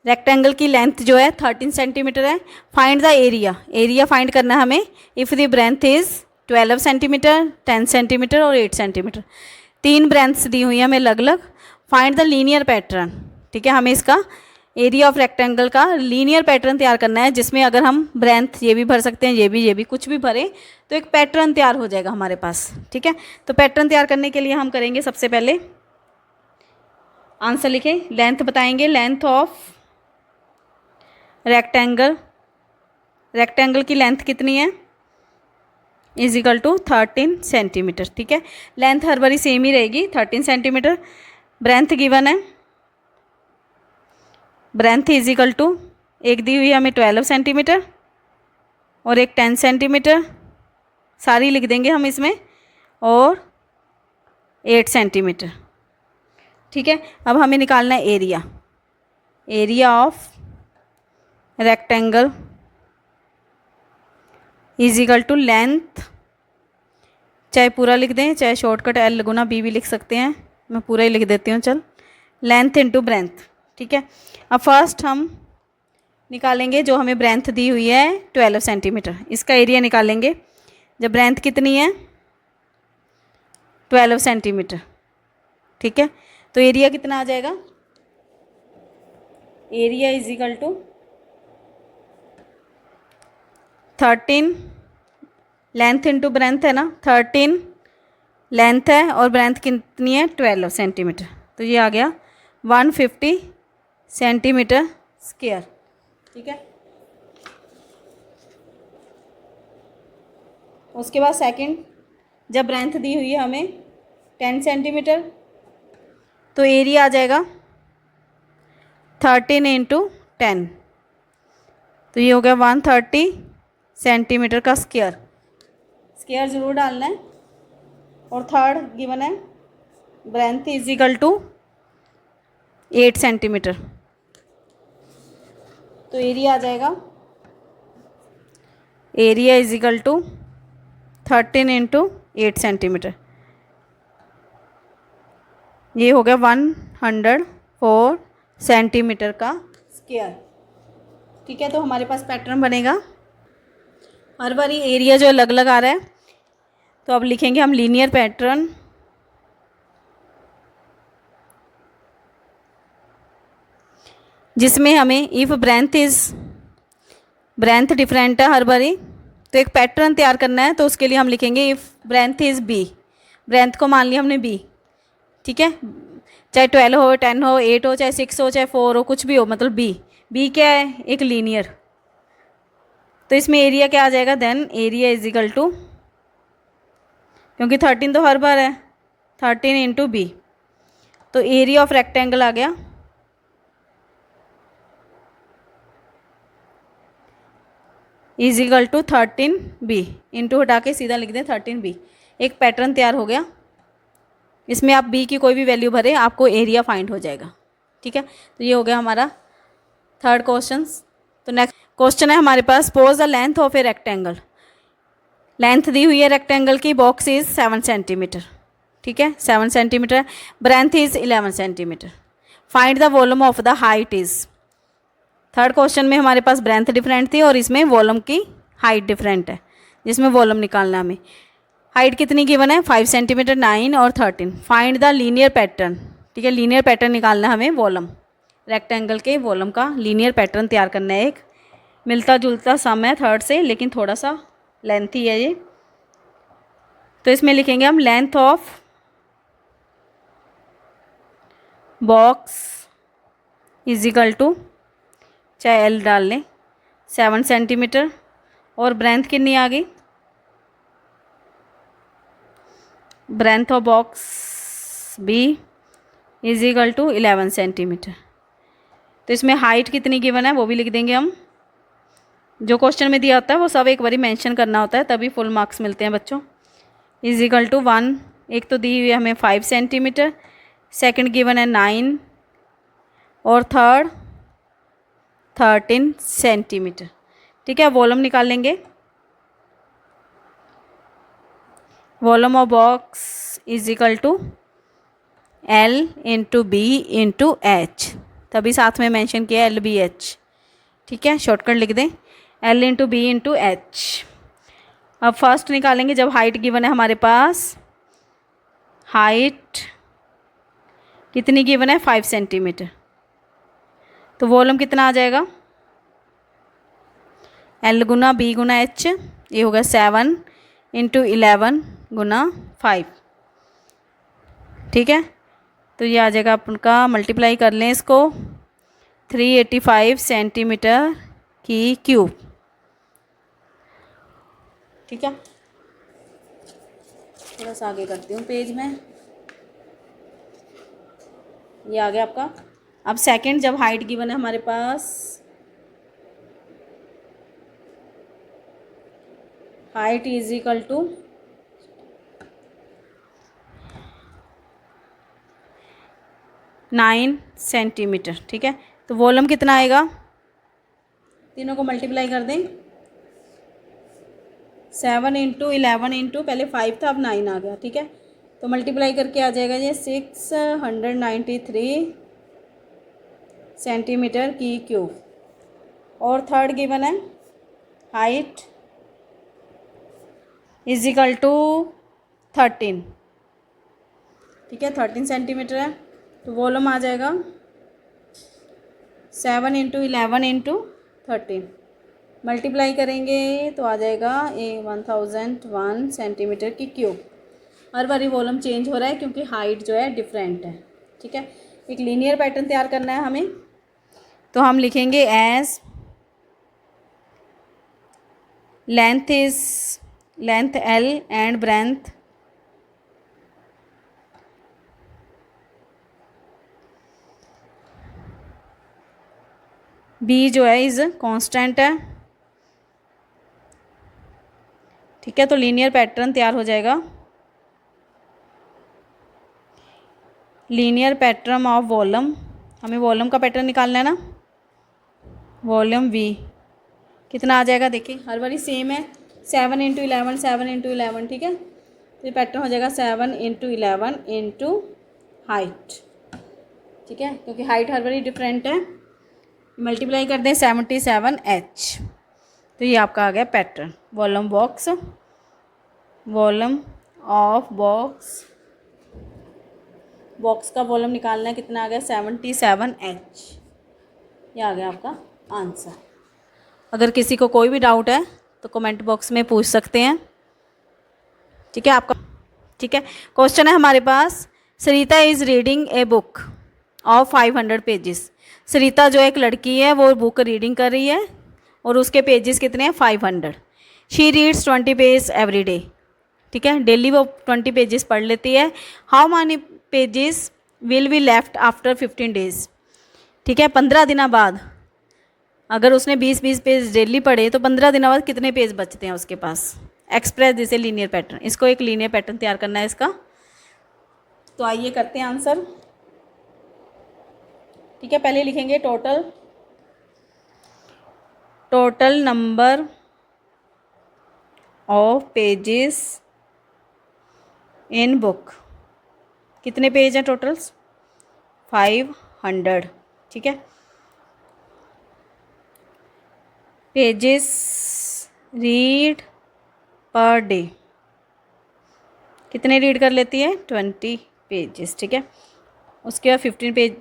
rectangle की लेंथ जो है 13 सेंटीमीटर है। Find the area, area find करना है हमें। If the breadth is 12 centimetre, 10 centimetre और 8 सेंटीमीटर, 3 ब्रेंथ्स दी हुई है हमें अलग अलग। Find the linear pattern. ठीक है, हमें इसका एरिया ऑफ रेक्टेंगल का लीनियर पैटर्न तैयार करना है, जिसमें अगर हम ब्रेंथ ये भी भर सकते हैं, ये भी कुछ भी भरें तो एक पैटर्न तैयार हो जाएगा हमारे पास। ठीक है, तो पैटर्न तैयार करने के लिए हम करेंगे, सबसे पहले आंसर लिखें, लेंथ बताएंगे, लेंथ ऑफ रेक्टेंगल, रेक्टेंगल की लेंथ कितनी है, इज इक्वल टू 13 सेंटीमीटर। ठीक है, लेंथ हर बारी सेम ही रहेगी 13 सेंटीमीटर। ब्रेंथ गिवन है, ब्रेंथ इज इक्वल टू, एक दी हुई है हमें 12 सेंटीमीटर और एक 10 सेंटीमीटर, सारी लिख देंगे हम इसमें, और 8 सेंटीमीटर। ठीक है, अब हमें निकालना है area, area of rectangle is equal to length, चाहे पूरा लिख दें चाहे शॉर्टकट L गुना B भी लिख सकते हैं, मैं पूरा ही लिख देती हूँ, चल, लेंथ इंटू ब्रेंथ। ठीक है, अब फर्स्ट हम निकालेंगे जो हमें ब्रेंथ दी हुई है 12 सेंटीमीटर, इसका एरिया निकालेंगे। जब ब्रेंथ कितनी है 12 सेंटीमीटर। ठीक है, तो एरिया कितना आ जाएगा, area is equal to 13 length into breadth है ना, 13 लेंथ है और ब्रेंथ कितनी है 12 सेंटीमीटर, तो ये आ गया 150 सेंटीमीटर स्क्वायर। ठीक है, उसके बाद सेकंड, जब ब्रेंथ दी हुई है हमें 10 सेंटीमीटर, तो एरिया आ जाएगा 13 इंटू 10, तो ये हो गया 130 सेंटीमीटर का स्क्वायर, स्क्वायर ज़रूर डालना है। और थर्ड गिवन है breadth is equal to 8 centimetre, तो एरिया आ जाएगा, area is equal to 13 into 8 centimetre, ये हो गया 104 सेंटीमीटर का स्क्वायर। ठीक है, तो हमारे पास पैटर्न बनेगा, हर बारी एरिया जो अलग अलग आ रहा है, तो अब लिखेंगे हम लीनियर पैटर्न, जिसमें हमें इफ़ ब्रेंथ डिफरेंट है हर बारी, तो एक पैटर्न तैयार करना है, तो उसके लिए हम लिखेंगे इफ़ ब्रेंथ इज़ बी, ब्रेंथ को मान लिया हमने बी। ठीक है, चाहे 12 हो, 10 हो, 8 हो, चाहे 6 हो, चाहे 4 हो, कुछ भी हो, मतलब बी क्या है, एक लीनियर, तो इसमें एरिया क्या आ जाएगा, then area is equal to, क्योंकि 13 तो हर बार है, 13 इंटू बी, तो एरिया ऑफ रेक्टेंगल आ गया is equal to 13b, into हटा के सीधा लिख दें 13b। एक पैटर्न तैयार हो गया, इसमें आप b की कोई भी वैल्यू भरें, आपको एरिया फाइंड हो जाएगा। ठीक है, तो ये हो गया हमारा थर्ड क्वेश्चन। तो नेक्स्ट क्वेश्चन है हमारे पास, suppose the length of a rectangle, length दी हुई है रेक्टेंगल की, बॉक्स इज 7 सेंटीमीटर, ठीक है 7 centimetre, breadth is 11 centimetre. Find the volume of the height is. Third question में हमारे पास ब्रेंथ डिफरेंट थी और इसमें वॉल्यूम की हाइट डिफरेंट है, जिसमें वॉल्यूम निकालना हमें। हाइट कितनी गिवन है 5 सेंटीमीटर, 9 और 13। फाइंड द लीनियर पैटर्न, ठीक है लीनियर पैटर्न निकालना हमें वॉल्यूम, रेक्टेंगल के वॉल्यूम का लीनियर पैटर्न तैयार करना है। एक मिलता जुलता सम है थर्ड से, लेकिन थोड़ा सा लेंथी है ये। तो इसमें लिखेंगे हम length of box is equal to, चाहे एल डाल लें, 7 सेंटीमीटर, और ब्रेंथ कितनी आ गई, breadth of box B is equal to 11 centimetre. तो इसमें हाइट कितनी गिवन है वो भी लिख देंगे हम। जो क्वेश्चन में दिया होता है वो सब एक बारी मेंशन करना होता है, तभी फुल मार्क्स मिलते हैं बच्चों। इज इक्वल टू 1, एक तो दी हुई है हमें 5 सेंटीमीटर, सेकंड गिवन है 9 और थर्ड 13 सेंटीमीटर, ठीक है। वॉल्यूम निकाल लेंगे। Volume of box is equal to l into b into h, तभी साथ में मेंशन किया एल बी एच, ठीक है शॉर्टकट लिख दें l into b into h. अब फर्स्ट निकालेंगे जब हाइट गिवन है हमारे पास, हाइट कितनी गिवन है 5 सेंटीमीटर, तो वॉल्यूम कितना आ जाएगा एल गुना बी गुना एच, ये होगा 7 इंटू 11 गुना 5, ठीक है। तो ये आ जाएगा आपका, मल्टीप्लाई कर लें इसको, 385 सेंटीमीटर की क्यूब, ठीक है। थोड़ा सा आगे करती हूँ पेज में, ये आ गया आपका। अब सेकंड जब हाइट गिवन है हमारे पास, height is equal to 9 centimetre, ठीक है। तो वॉल्यूम कितना आएगा, तीनों को मल्टीप्लाई कर दें, 7 इंटू 11 इंटू पहले 5 था अब 9 आ गया, ठीक है। तो मल्टीप्लाई करके आ जाएगा ये 693 सेंटीमीटर की क्यूब। और थर्ड गिवन है हाइट इज इक्वल टू 13, ठीक है 13 सेंटीमीटर है। तो वॉल्यूम आ जाएगा 7 इंटू 11 इंटू 13, मल्टीप्लाई करेंगे तो आ जाएगा 1001 सेंटीमीटर की क्यूब। हर बारी वॉल्यूम चेंज हो रहा है क्योंकि हाइट जो है डिफरेंट है, ठीक है। एक लीनियर पैटर्न तैयार करना है हमें, तो हम लिखेंगे as length is length L and breadth B जो है इज कांस्टेंट है, ठीक है। तो लीनियर पैटर्न तैयार हो जाएगा, लीनियर पैटर्न ऑफ वॉल्यूम, हमें वॉल्यूम का पैटर्न निकालना है ना, वॉल्यूम वी कितना आ जाएगा, देखिए हर बारी सेम है, 7 इंटू 11 7 इंटू 11, ठीक है। तो ये पैटर्न हो जाएगा 7 इंटू 11 इंटू हाइट, ठीक है, क्योंकि हाइट हर बारी डिफरेंट है। मल्टीप्लाई कर दें 77H, तो ये आपका आ गया pattern. Volume box, volume of box, box का वॉल्यूम निकालना है, कितना आ गया 77H, ये आ गया आपका आंसर। अगर किसी को कोई भी डाउट है तो कमेंट बॉक्स में पूछ सकते हैं, ठीक है आपका, ठीक है। क्वेश्चन है हमारे पास, Sarita is reading a book of 500 pages. Sarita जो एक लड़की है वो बुक रीडिंग कर रही है और उसके पेजेस कितने हैं 500। She reads 20 page every day, ठीक है, डेली वो 20 पेजेस पढ़ लेती है। How many pages will be left after 15 days, ठीक है। 15 दिनों बाद अगर उसने 20-20 पेज डेली पढ़े तो 15 दिनों बाद कितने पेज बचते हैं उसके पास। Express this a linear pattern, इसको एक लीनियर पैटर्न तैयार करना है इसका। तो आइए करते हैं आंसर, ठीक है। पहले लिखेंगे total, total number of pages in book. कितने पेज हैं टोटल्स? 500। ठीक है। पेजेस रीड पर डे, कितने रीड कर लेती है? 20 पेजेस। ठीक है। उसके बाद 15 पेज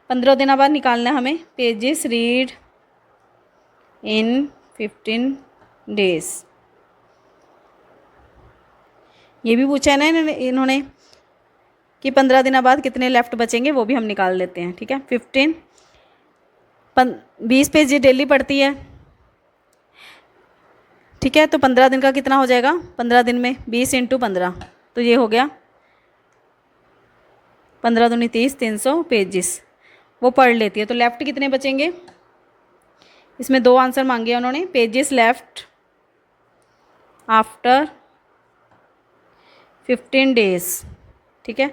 15 दिनों बाद निकालना है हमें। Pages read in 15 days. ये भी पूछा है ना इन्होंने कि 15 दिनों बाद कितने लेफ्ट बचेंगे, वो भी हम निकाल लेते हैं। ठीक है। 20 पेज ये डेली पढ़ती है। ठीक है। तो 15 दिन का कितना हो जाएगा? 15 दिन में 20 × 15, तो ये हो गया 15 दूनी 30, 300 पेजेस वो पढ़ लेती है। तो लेफ्ट कितने बचेंगे? इसमें 2 आंसर मांगे उन्होंने। Pages left after 15 days. ठीक है।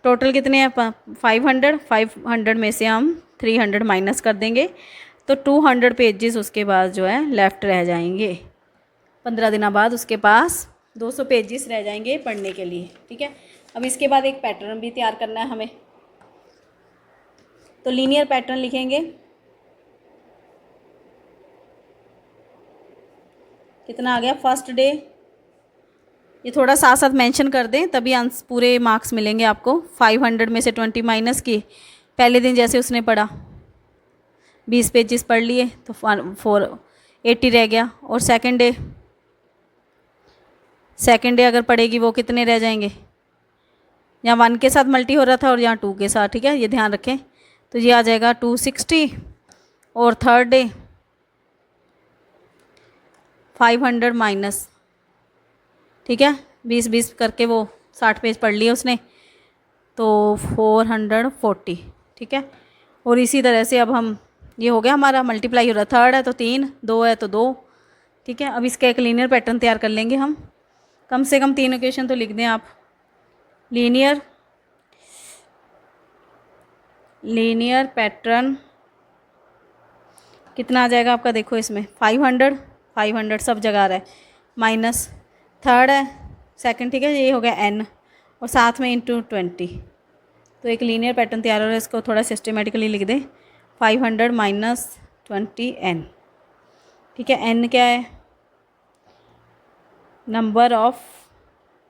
टोटल कितने हैं? 500। 500 में से हम 300 माइनस कर देंगे, तो 200 पेजेस उसके बाद जो है लेफ्ट रह जाएंगे। 15 दिनों बाद उसके पास 200 पेजेस रह जाएंगे पढ़ने के लिए। ठीक है। अब इसके बाद एक पैटर्न भी तैयार करना है हमें, तो लीनियर पैटर्न लिखेंगे। कितना आ गया? फर्स्ट डे, ये थोड़ा साथ साथ मेंशन कर दें तभी आंसर पूरे मार्क्स मिलेंगे आपको। 500 में से 20 माइनस की, पहले दिन जैसे उसने पढ़ा 20 पेजेस पढ़ लिए तो 480 रह गया। और सेकंड डे अगर पढ़ेगी वो कितने रह जाएंगे? यहाँ 1 के साथ मल्टी हो रहा था और यहाँ 2 के साथ। ठीक है, ये ध्यान रखें। तो ये आ जाएगा 260। और थर्ड डे 500 माइनस, ठीक है, 20 करके वो 60 पेज पढ़ लिए उसने, तो 440। ठीक है। और इसी तरह से अब हम, ये हो गया हमारा मल्टीप्लाई हो रहा है। थर्ड है तो 3, 2 है तो 2। ठीक है। अब इसका एक लीनियर पैटर्न तैयार कर लेंगे हम। कम से कम 3 इक्वेशन तो लिख दें आप। लीनियर पैटर्न कितना आ जाएगा आपका? देखो इसमें 500 सब जगह आ रहा है, माइनस थर्ड है सेकंड। ठीक है, ये हो गया n, और साथ में इंटू 20। तो एक लीनियर पैटर्न तैयार हो रहा है, इसको थोड़ा सिस्टमेटिकली लिख दें। 500 माइनस 20n। ठीक है। n क्या है? Number of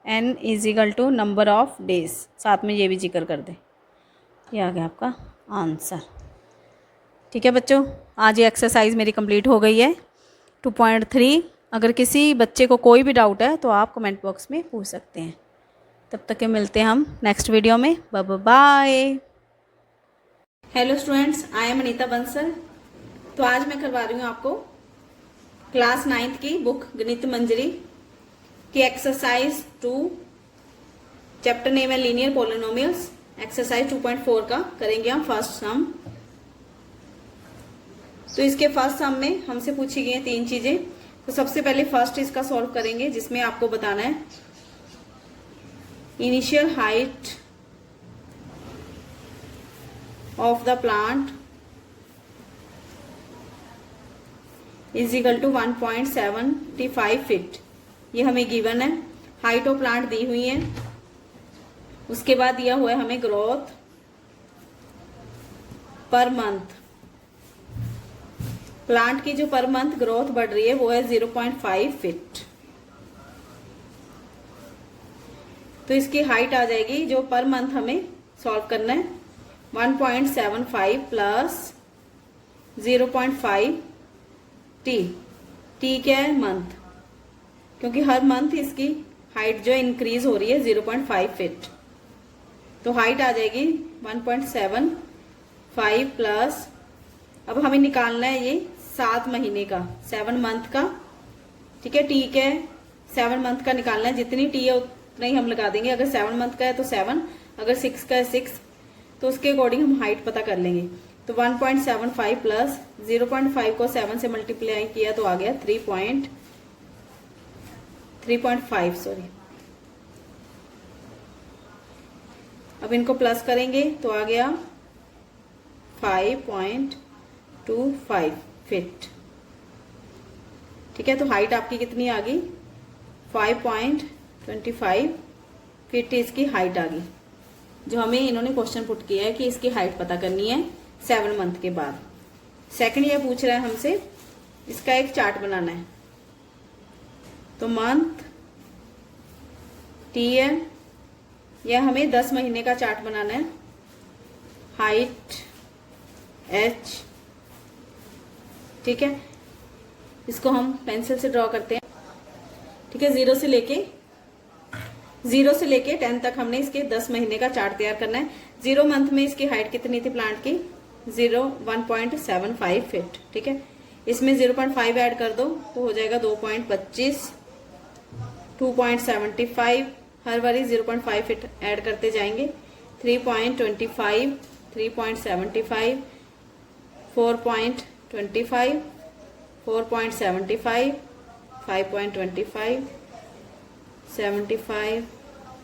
n is equal to number of days, साथ में ये भी जिक्र कर दें। ये आ गया आपका आंसर। ठीक है बच्चों, आज ये एक्सरसाइज मेरी कंप्लीट हो गई है 2.3। अगर किसी बच्चे को कोई भी डाउट है तो आप कमेंट बॉक्स में पूछ सकते हैं। तब तक के मिलते हैं हम नेक्स्ट वीडियो में। Bye bye. Hello students, I am Anita Bansal. तो आज मैं करवा रही हूँ आपको क्लास 9th की बुक गणित मंजरी की एक्सरसाइज 2, चैप्टर नेम है लीनियर पॉलिनोमियल्स। एक्सरसाइज 2.4 का करेंगे हम फर्स्ट सम। तो इसके फर्स्ट सम में हमसे पूछी गई हैं 3 चीजें। तो सबसे पहले फर्स्ट इसका सॉल्व करेंगे, जिसमें आपको बताना है initial height of the plant is equal to 1.75 feet. ये हमें गिवन है। हाइट ऑफ प्लांट दी हुई है। उसके बाद दिया हुआ है हमें ग्रोथ पर मंथ। प्लांट की जो पर मंथ ग्रोथ बढ़ रही है वो है 0.5 फीट। तो इसकी हाइट आ जाएगी, जो पर मंथ हमें सॉल्व करना है, 1.75 प्लस 0.5 टी। टी क्या है? मंथ, क्योंकि हर मंथ इसकी हाइट जो इंक्रीज हो रही है 0.5 फीट। तो हाइट आ जाएगी 1.75 प्लस, अब हमें निकालना है ये 7 महीने का, 7 मंथ का। ठीक है, टी क्या है? 7 मंथ का निकालना है। जितनी टी है उतना ही हम लगा देंगे। अगर 7 मंथ का है तो 7, अगर 6 का है 6, तो उसके अकॉर्डिंग हम हाइट पता कर लेंगे। तो 1.75 प्लस 0.5 को 7 से मल्टीप्लाई किया तो आ गया 3.5 सॉरी। अब इनको प्लस करेंगे तो आ गया 5.25 फीट। ठीक है, तो हाइट आपकी कितनी आ गई? 5.25 फीट इसकी हाइट आ गई। जो हमें इन्होंने क्वेश्चन पुट किया है कि इसकी हाइट पता करनी है 7 मंथ के बाद। सेकंड ये पूछ रहा है हमसे इसका एक चार्ट बनाना है। तो मंथ टी है, यह हमें 10 महीने का चार्ट बनाना है। हाइट एच, ठीक है, इसको हम पेंसिल से ड्रॉ करते हैं। ठीक है, 0 से लेके 10 तक हमने इसके 10 महीने का चार्ट तैयार करना है। 0 मंथ में इसकी हाइट कितनी थी प्लांट की? 1.75 फीट। ठीक है, इसमें 0.5 ऐड कर दो तो हो जाएगा 2.25, 2.75, हर बारी 0.5 फीट ऐड करते जाएंगे। 3.25, 3.75, 4.25, 4.75, 5.25, 75,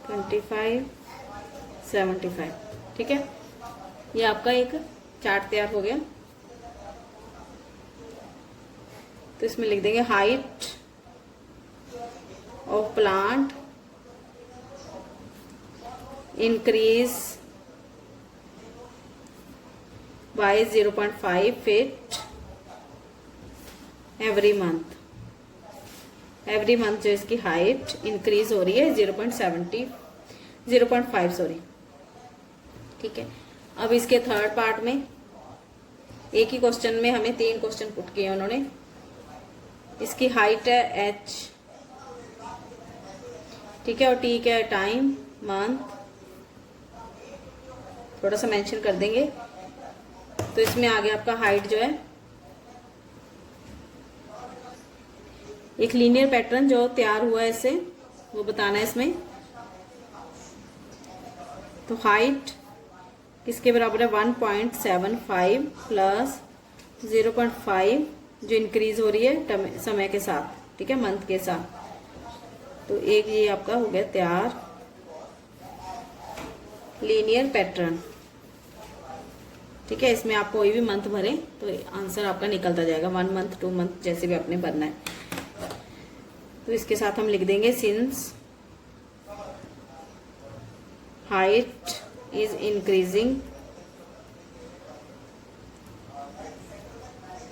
25, 75। ठीक है, ये आपका एक चार्ट तैयार हो गया। तो इसमें लिख देंगे height of plant increase by 0.5 feet every month. Every month जो इसकी हाइट इंक्रीज हो रही है 0.5 सॉरी। ठीक है, अब इसके थर्ड पार्ट में एक ही क्वेश्चन में हमें 3 क्वेश्चन पुट किए उन्होंने। इसकी हाइट है एच, ठीक है, और टी क्या है? टाइम, मंथ, थोड़ा सा मेंशन कर देंगे। तो इसमें आगे आपका हाइट जो है, एक लीनियर पैटर्न जो तैयार हुआ है इससे वो बताना है इसमें। तो हाइट किसके बराबर है? 1.75 प्लस 0.5 जो इंक्रीज हो रही है समय के साथ, ठीक है, मंथ के साथ। तो एक ये आपका हो गया तैयार लीनियर पैटर्न। ठीक है, इसमें आप कोई भी मंथ भरें तो आंसर आपका निकलता जाएगा। 1 मंथ, 2 मंथ, जैसे भी आपने भरना है। तो इसके साथ हम लिख देंगे since height is increasing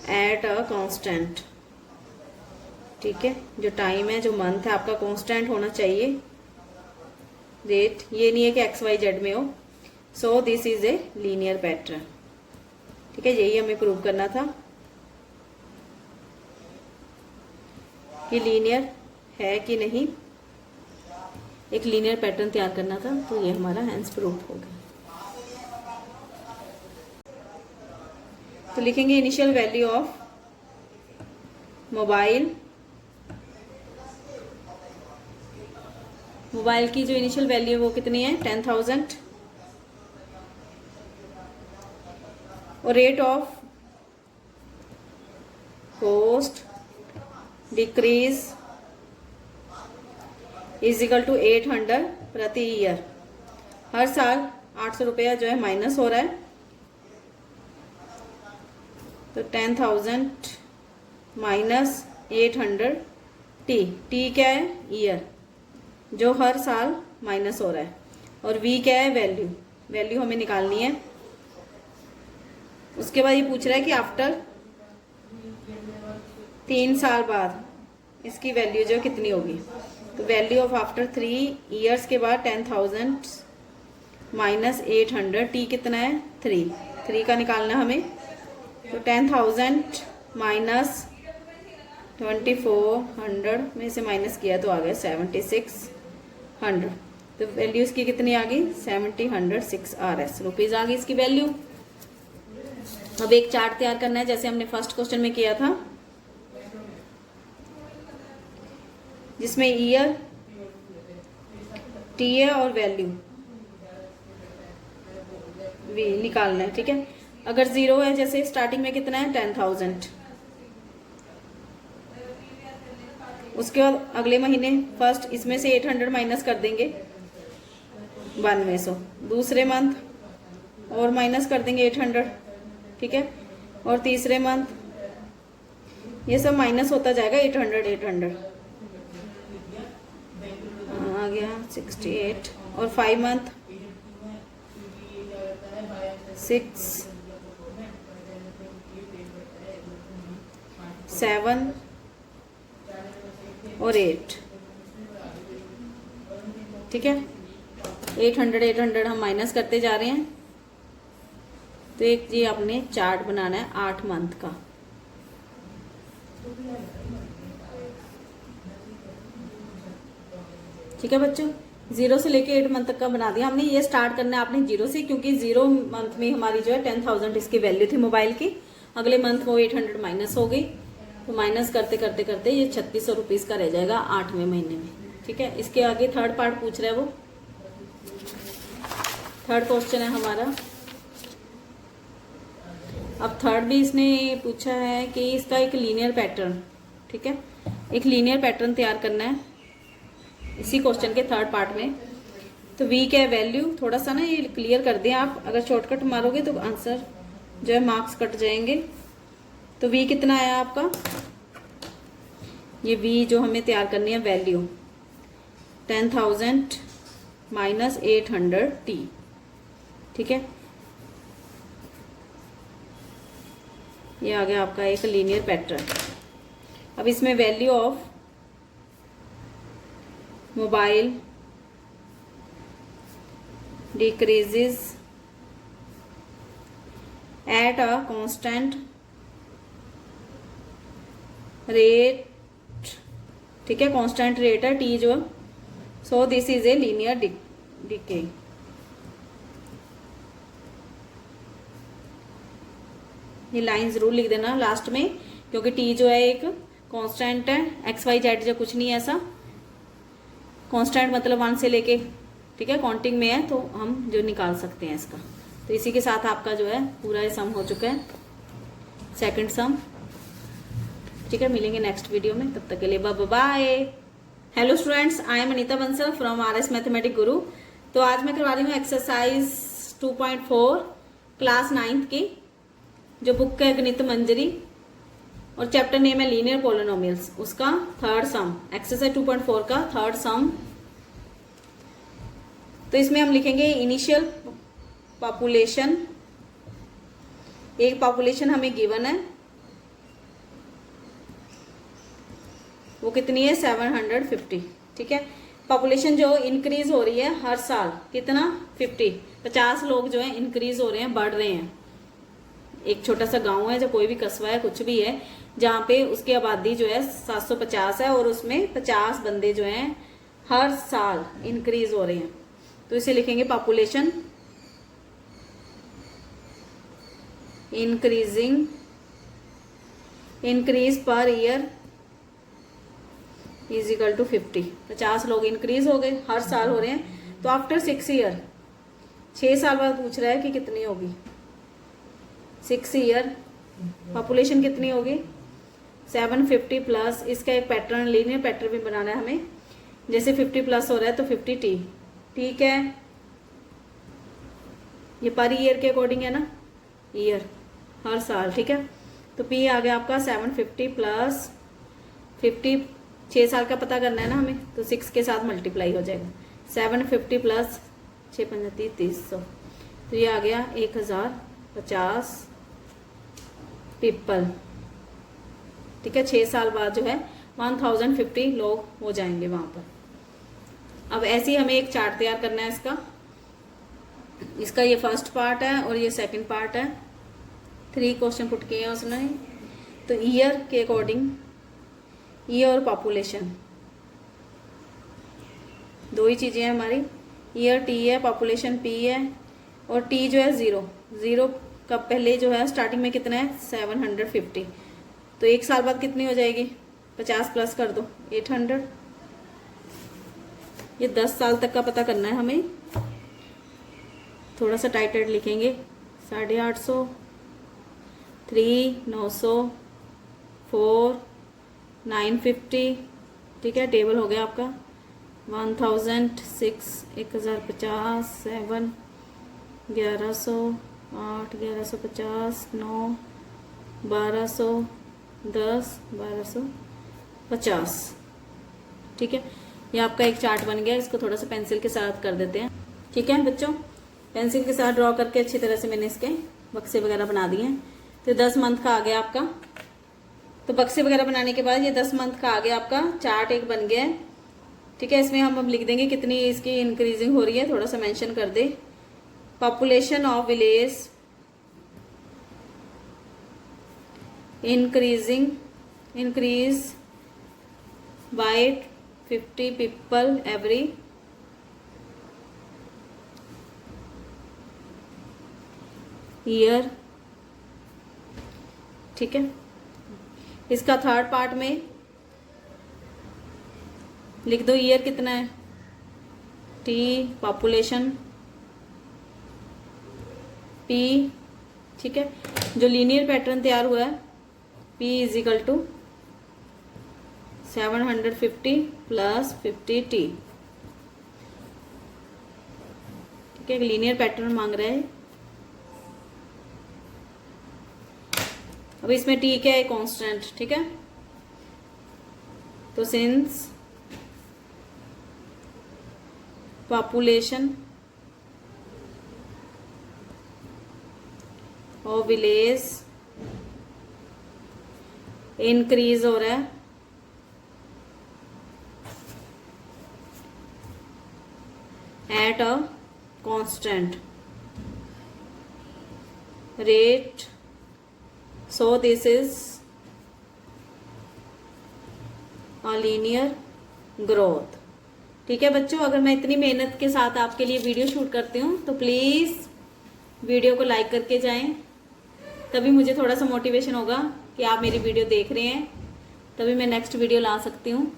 at a constant. ठीक है, जो टाइम है, जो मंथ है आपका कांस्टेंट होना चाहिए रेट, ये नहीं है कि XYZ में हो। So this is a linear pattern. ठीक है, यही हमें प्रूव करना था कि लीनियर है कि नहीं, एक लीनियर पैटर्न तैयार करना था। तो ये हमारा हैंस प्रूफ हो गया। तो लिखेंगे इनिशियल वैल्यू ऑफ मोबाइल की जो इनिशियल वैल्यू है वो कितनी है? 10,000। और rate of cost decrease is equal to 800 प्रति ईयर। हर साल 800 रुपया जो है माइनस हो रहा है। तो 10,000 माइनस 800 टी क्या है? ईयर, जो हर साल माइनस हो रहा है। और वी क्या है? वैल्यू हमें निकालनी है। उसके बाद ये पूछ रहा है कि आफ्टर 3 साल बाद इसकी वैल्यू जो कितनी होगी। तो वैल्यू ऑफ आफ्टर 3 ईयर्स के बाद 10,000 माइनस 800, टी कितना है? 3 का निकालना हमें। तो 10,000 माइनस 2400 में से माइनस किया तो आ गया 7600। तो वैल्यू इसकी कितनी आ गई? 7006 RS रुपीज आ गई इसकी वैल्यू। अब एक चार्ट तैयार करना है जैसे हमने फर्स्ट क्वेश्चन में किया था, जिसमें ईयर टी है और वैल्यू वी निकालना है। ठीक है, अगर 0 है, जैसे स्टार्टिंग में कितना है? 10,000। उसके बाद अगले महीने फर्स्ट इसमें से 800 माइनस कर देंगे 9200। दूसरे मंथ और माइनस कर देंगे 800। ठीक है, और तीसरे मंथ ये सब माइनस होता जाएगा 800। 68 और 5 मंथ 6 7 और 8। ठीक है, 800 हम माइनस करते जा रहे हैं। तो एक ये आपने चार्ट बनाना है 8 मंथ का। ठीक है बच्चों, 0 से लेके 8 मंथ तक का बना दिया हमने। ये स्टार्ट करना है आपने 0 से, क्योंकि 0 मंथ में हमारी जो है 10,000 इसकी वैल्यू थी मोबाइल की। अगले मंथ वो 800 माइनस हो गई, तो माइनस करते करते करते ये 3600 रुपीज का रह जाएगा 8वें महीने में। ठीक है, इसके आगे थर्ड पार्ट पूछ रहा है, वो थर्ड क्वेश्चन है हमारा। अब थर्ड भी इसने पूछा है कि इसका एक लीनियर पैटर्न, ठीक है, एक लीनियर पैटर्न तैयार करना है इसी क्वेश्चन के थर्ड पार्ट में। तो v क्या है वैल्यू, थोड़ा सा ना ये क्लियर कर दें आप। अगर शॉर्टकट मारोगे तो आंसर जो है मार्क्स कट जाएंगे। तो v कितना आया आपका, ये v जो हमें तैयार करनी है वैल्यू 10,000 माइनस 800t। ठीक है, ये आ गया आपका एक लीनियर पैटर्न। अब इसमें value of mobile decreases at a constant rate। ठीक है, कांस्टेंट रेट है t जो, so this is a linear decay. ये लाइन जरूर लिख देना लास्ट में, क्योंकि t जो है एक कांस्टेंट है, एक्स वाई जेड जो कुछ नहीं है ऐसा। कांस्टेंट मतलब 1 से लेके, ठीक है, काउंटिंग में है तो हम जो निकाल सकते हैं इसका। तो इसी के साथ आपका जो है पूरा ये सम हो चुका है, सेकंड सम। ठीक है, मिलेंगे नेक्स्ट वीडियो में, तब तक के लिए bye bye. Hello students, I am Anita Bansal from RS mathematic Guru. तो आज मैं करवा रही हूँ एक्सरसाइज 2.4 क्लास 9th की, जो बुक है गणित मंजरी, और चैप्टर नेम है लीनियर पॉलिनोमियल्स, उसका थर्ड सम, एक्सरसाइज 2.4 का थर्ड सम। तो इसमें हम लिखेंगे इनिशियल पॉपुलेशन। एक पॉपुलेशन हमें गिवन है, वो कितनी है 750। ठीक है, पॉपुलेशन जो इंक्रीज हो रही है हर साल, कितना 50 लोग जो है इंक्रीज हो रहे हैं, बढ़ रहे हैं। एक छोटा सा गांव है, जो कोई भी कस्बा है, कुछ भी है, जहाँ पे उसकी आबादी जो है 750 है, और उसमें 50 बंदे जो हैं हर साल इंक्रीज हो रहे हैं। तो इसे लिखेंगे population increasing, increase per year is equal to 50। 50 लोग इंक्रीज हो गए, हर साल हो रहे हैं। तो आफ्टर 6 ईयर, 6 साल बाद पूछ रहा है कि कितनी होगी 6 ईयर पॉपुलेशन कितनी होगी 750 प्लस, इसका एक पैटर्न, लीनियर पैटर्न भी बनाना है हमें। जैसे 50 प्लस हो रहा है तो 50t। ठीक है, ये पर ईयर के अकॉर्डिंग है ना, ईयर हर साल। ठीक है, तो p आ गया आपका 750 प्लस 50, 6 साल का पता करना है ना हमें, तो 6 के साथ मल्टीप्लाई हो जाएगा। 750 प्लस 6 पंजा 300, तो ये आ गया 1050 पीपल। ठीक है, 6 साल बाद जो है 1050 लोग हो जाएंगे वहां पर। अब ऐसे ही हमें एक चार्ट तैयार करना है इसका। इसका ये फर्स्ट पार्ट है और ये सेकंड पार्ट है। 3 क्वेश्चन पुट किए हैं उसने। तो ईयर के अकॉर्डिंग, ईयर और पॉपुलेशन दो ही चीजें हैं हमारी। ईयर t है, पॉपुलेशन p है, और t जो है 0 का पहले जो है स्टार्टिंग में कितना है 750। तो 1 साल बाद कितनी हो जाएगी 50 प्लस कर दो 800। ये 10 साल तक का पता करना है हमें। थोड़ा सा टाइट लिखेंगे, 850, 3, 900, 4, 950। ठीक है, टेबल हो गया आपका 1000, 6, 1050, 7, 1100, 8, 1150, 9, 1200, 10, 1250। ठीक है, ये आपका एक चार्ट बन गया। इसको थोड़ा सा पेंसिल के साथ कर देते हैं। ठीक है बच्चों, पेंसिल के साथ ड्रॉ करके अच्छी तरह से मैंने इसके बक्से वगैरह बना दिए हैं। तो 10 मंथ का आ गया आपका। तो बक्से वगैरह बनाने के बाद ये 10 मंथ का आ गया आपका चार्ट एक बन गया है। ठीक है, इसमें हम अब लिख देंगे कितनी इसकी इंक्रीजिंग हो रही है, थोड़ा सा मेंशन कर दे। Population of village increase by 50 people every year. ठीक है, इसका थर्ड पार्ट में लिख दो ईयर कितना है, टी पॉपुलेशन पी। ठीक है, जो लीनियर पैटर्न तैयार हुआ है P is equal to 750 plus 50T। ठीक है, एक लीनियर पैटर्न मांग रहा है। अब इसमें T क्या है, कांस्टेंट। ठीक है, तो सिंस पॉपुलेशन और विलेज इंक्रीज हो रहा है at a constant rate, so this is a linear growth. ठीक है बच्चों, अगर मैं इतनी मेहनत के साथ आपके लिए वीडियो शूट करती हूँ तो प्लीज़ वीडियो को लाइक करके जाएं, तभी मुझे थोड़ा सा मोटिवेशन होगा कि आप मेरी वीडियो देख रहे हैं, तभी मैं नेक्स्ट वीडियो ला सकती हूँ।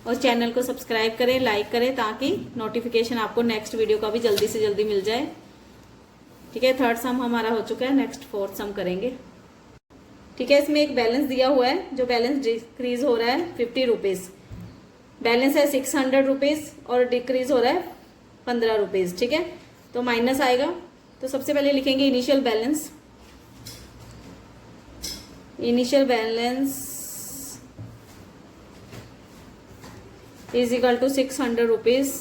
और चैनल को सब्सक्राइब करें, लाइक करें, ताकि नोटिफिकेशन आपको नेक्स्ट वीडियो का भी जल्दी से जल्दी मिल जाए। ठीक है, थर्ड सम हमारा हो चुका है, नेक्स्ट फोर्थ सम करेंगे। ठीक है, इसमें एक बैलेंस दिया हुआ है, जो बैलेंस डिक्रीज हो रहा है 50 रुपीज़। बैलेंस है 600 रुपीज़ और डिक्रीज हो रहा है 15 रुपीज़। ठीक है, तो माइनस आएगा। तो सबसे पहले लिखेंगे initial balance. Initial balance is equal to 600 rupees.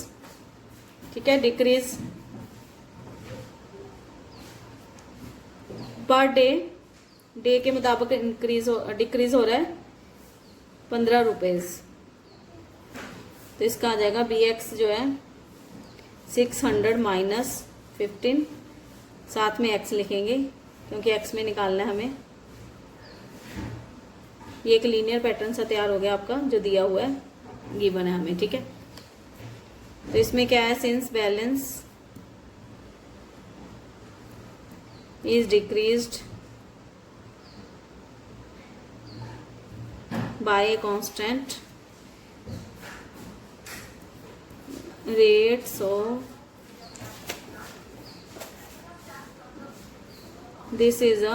ठीक है, डिक्रीज पर डे के मुताबिक डिक्रीज हो रहा है 15 रुपीज़। तो इसका आ जाएगा BX जो है 600 माइनस 15, साथ में X लिखेंगे क्योंकि X में निकालना है हमें। ये एक लीनियर पैटर्न सा तैयार हो गया आपका, जो दिया हुआ है, गिवन है हमें। ठीक है, तो इसमें क्या है, since balance is decreased bye a constant rate, so this is a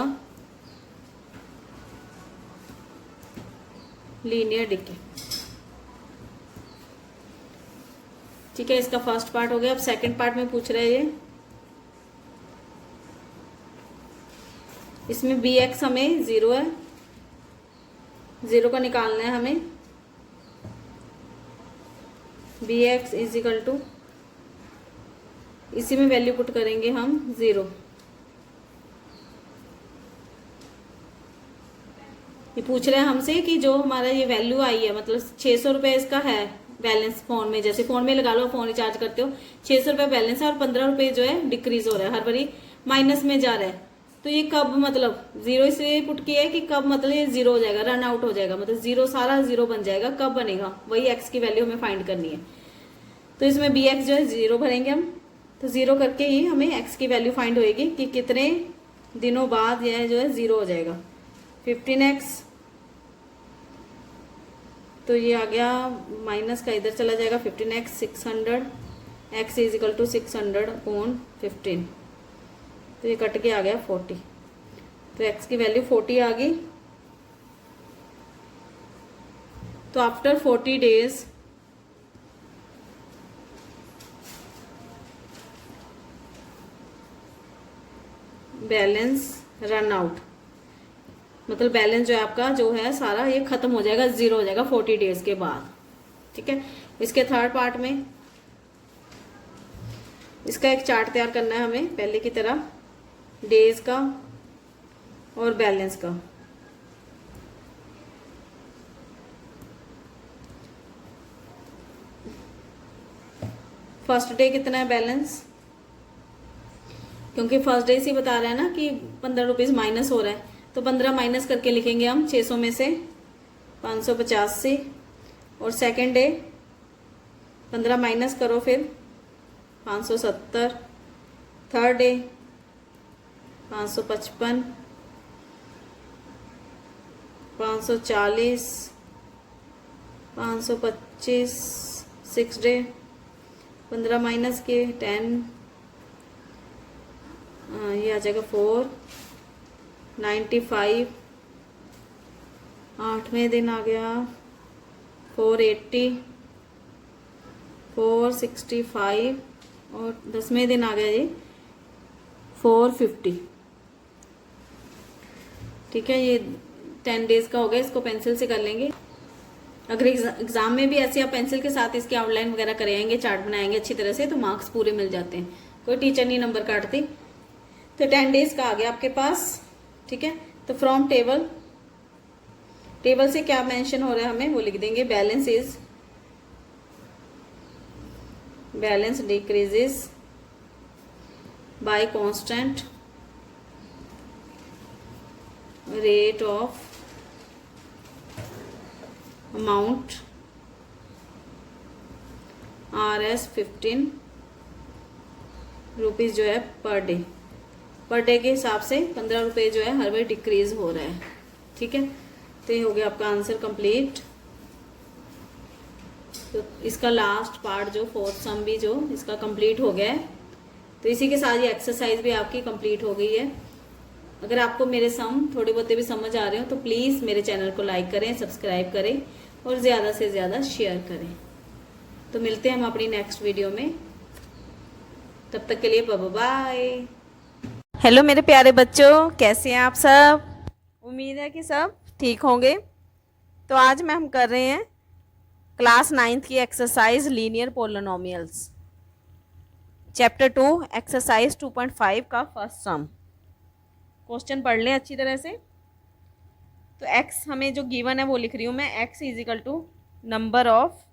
linear decay। ठीक है, इसका फर्स्ट पार्ट हो गया। अब सेकंड पार्ट में पूछ रहे हैं ये, इसमें BX हमें 0 है, 0 का निकालना है हमें। BX इज इक्वल टू, इसी में वैल्यू पुट करेंगे हम 0। ये पूछ रहे हैं हमसे कि जो हमारा ये वैल्यू आई है, मतलब 600 रुपये इसका है बैलेंस फोन में, जैसे फोन में लगा लो, फोन रिचार्ज करते हो, 600 रुपये बैलेंस है और 15 रुपये जो है डिक्रीज हो रहा है, हर बारी माइनस में जा रहा है। तो ये कब, मतलब 0 इसलिए पुट किया है कि कब, मतलब ये 0 हो जाएगा, रन आउट हो जाएगा, मतलब 0 सारा 0 बन जाएगा। कब बनेगा, वही X की वैल्यू हमें फाइंड करनी है। तो इसमें BX जो है 0 भरेंगे हम, तो 0 करके ही हमें X की वैल्यू फाइंड होएगी कि कितने दिनों बाद यह जो है 0 हो जाएगा। 15X, तो ये आ गया, माइनस का इधर चला जाएगा, 15X 600, X is equal to 600 upon 15, तो ये कट के आ गया 40। तो X की वैल्यू 40 आ गई। तो after 40 days balance run out, मतलब बैलेंस जो है आपका जो है सारा ये खत्म हो जाएगा, 0 हो जाएगा 40 डेज के बाद। ठीक है। इसके थर्ड पार्ट में इसका एक चार्ट तैयार करना है हमें पहले की तरह, डेज का और बैलेंस का। फर्स्ट डे कितना है बैलेंस, क्योंकि फर्स्ट डे से बता रहा है ना कि 15 रुपीज़ माइनस हो रहा है, तो 15 माइनस करके लिखेंगे हम 600 में से 550 से। और सेकंड डे 15 माइनस करो फिर 570। Third day 555, 540, 525। Six day 15 minus के 10, ये आ जाएगा 495। आठवें दिन आ गया 480, 465 और 10वें दिन आ गया जी 450। ठीक है, ये 10 डेज का हो गया। इसको पेंसिल से कर लेंगे। अगर एग्जाम में भी ऐसे आप पेंसिल के साथ इसकी आउटलाइन वगैरह करेंगे, चार्ट बनाएंगे अच्छी तरह से, तो मार्क्स पूरे मिल जाते हैं, कोई टीचर नहीं नंबर काटती। तो 10 डेज का आ गया आपके पास। ठीक है, तो फ्रॉम टेबल, टेबल से क्या मेंशन हो रहा है हमें वो लिख देंगे। Balance decreases by constant rate of amount RS 15 rupees जो है पर डे। पर डे के हिसाब से 15 रुपये जो है हर बार डिक्रीज हो रहा है। ठीक है, तो ये हो गया आपका आंसर कंप्लीट। तो इसका लास्ट पार्ट जो फोर्थ सम भी जो इसका कंप्लीट हो गया है। तो इसी के साथ ये एक्सरसाइज भी आपकी कंप्लीट हो गई है। अगर आपको मेरे सम थोड़े बहुते भी समझ आ रहे हो तो प्लीज़ मेरे चैनल को लाइक करें, सब्सक्राइब करें और ज़्यादा से ज़्यादा शेयर करें। तो मिलते हैं हम अपनी नेक्स्ट वीडियो में, तब तक के लिए बाय बाय। हेलो मेरे प्यारे बच्चों, कैसे हैं आप सब? उम्मीद है कि सब ठीक होंगे। तो आज हम कर रहे हैं क्लास 9th की exercise linear polynomials, chapter 2 exercise 2.5 का फर्स्ट सम। क्वेश्चन पढ़ लें अच्छी तरह से। तो x हमें जो गिवन है वो लिख रही हूँ मैं। x is equal to number of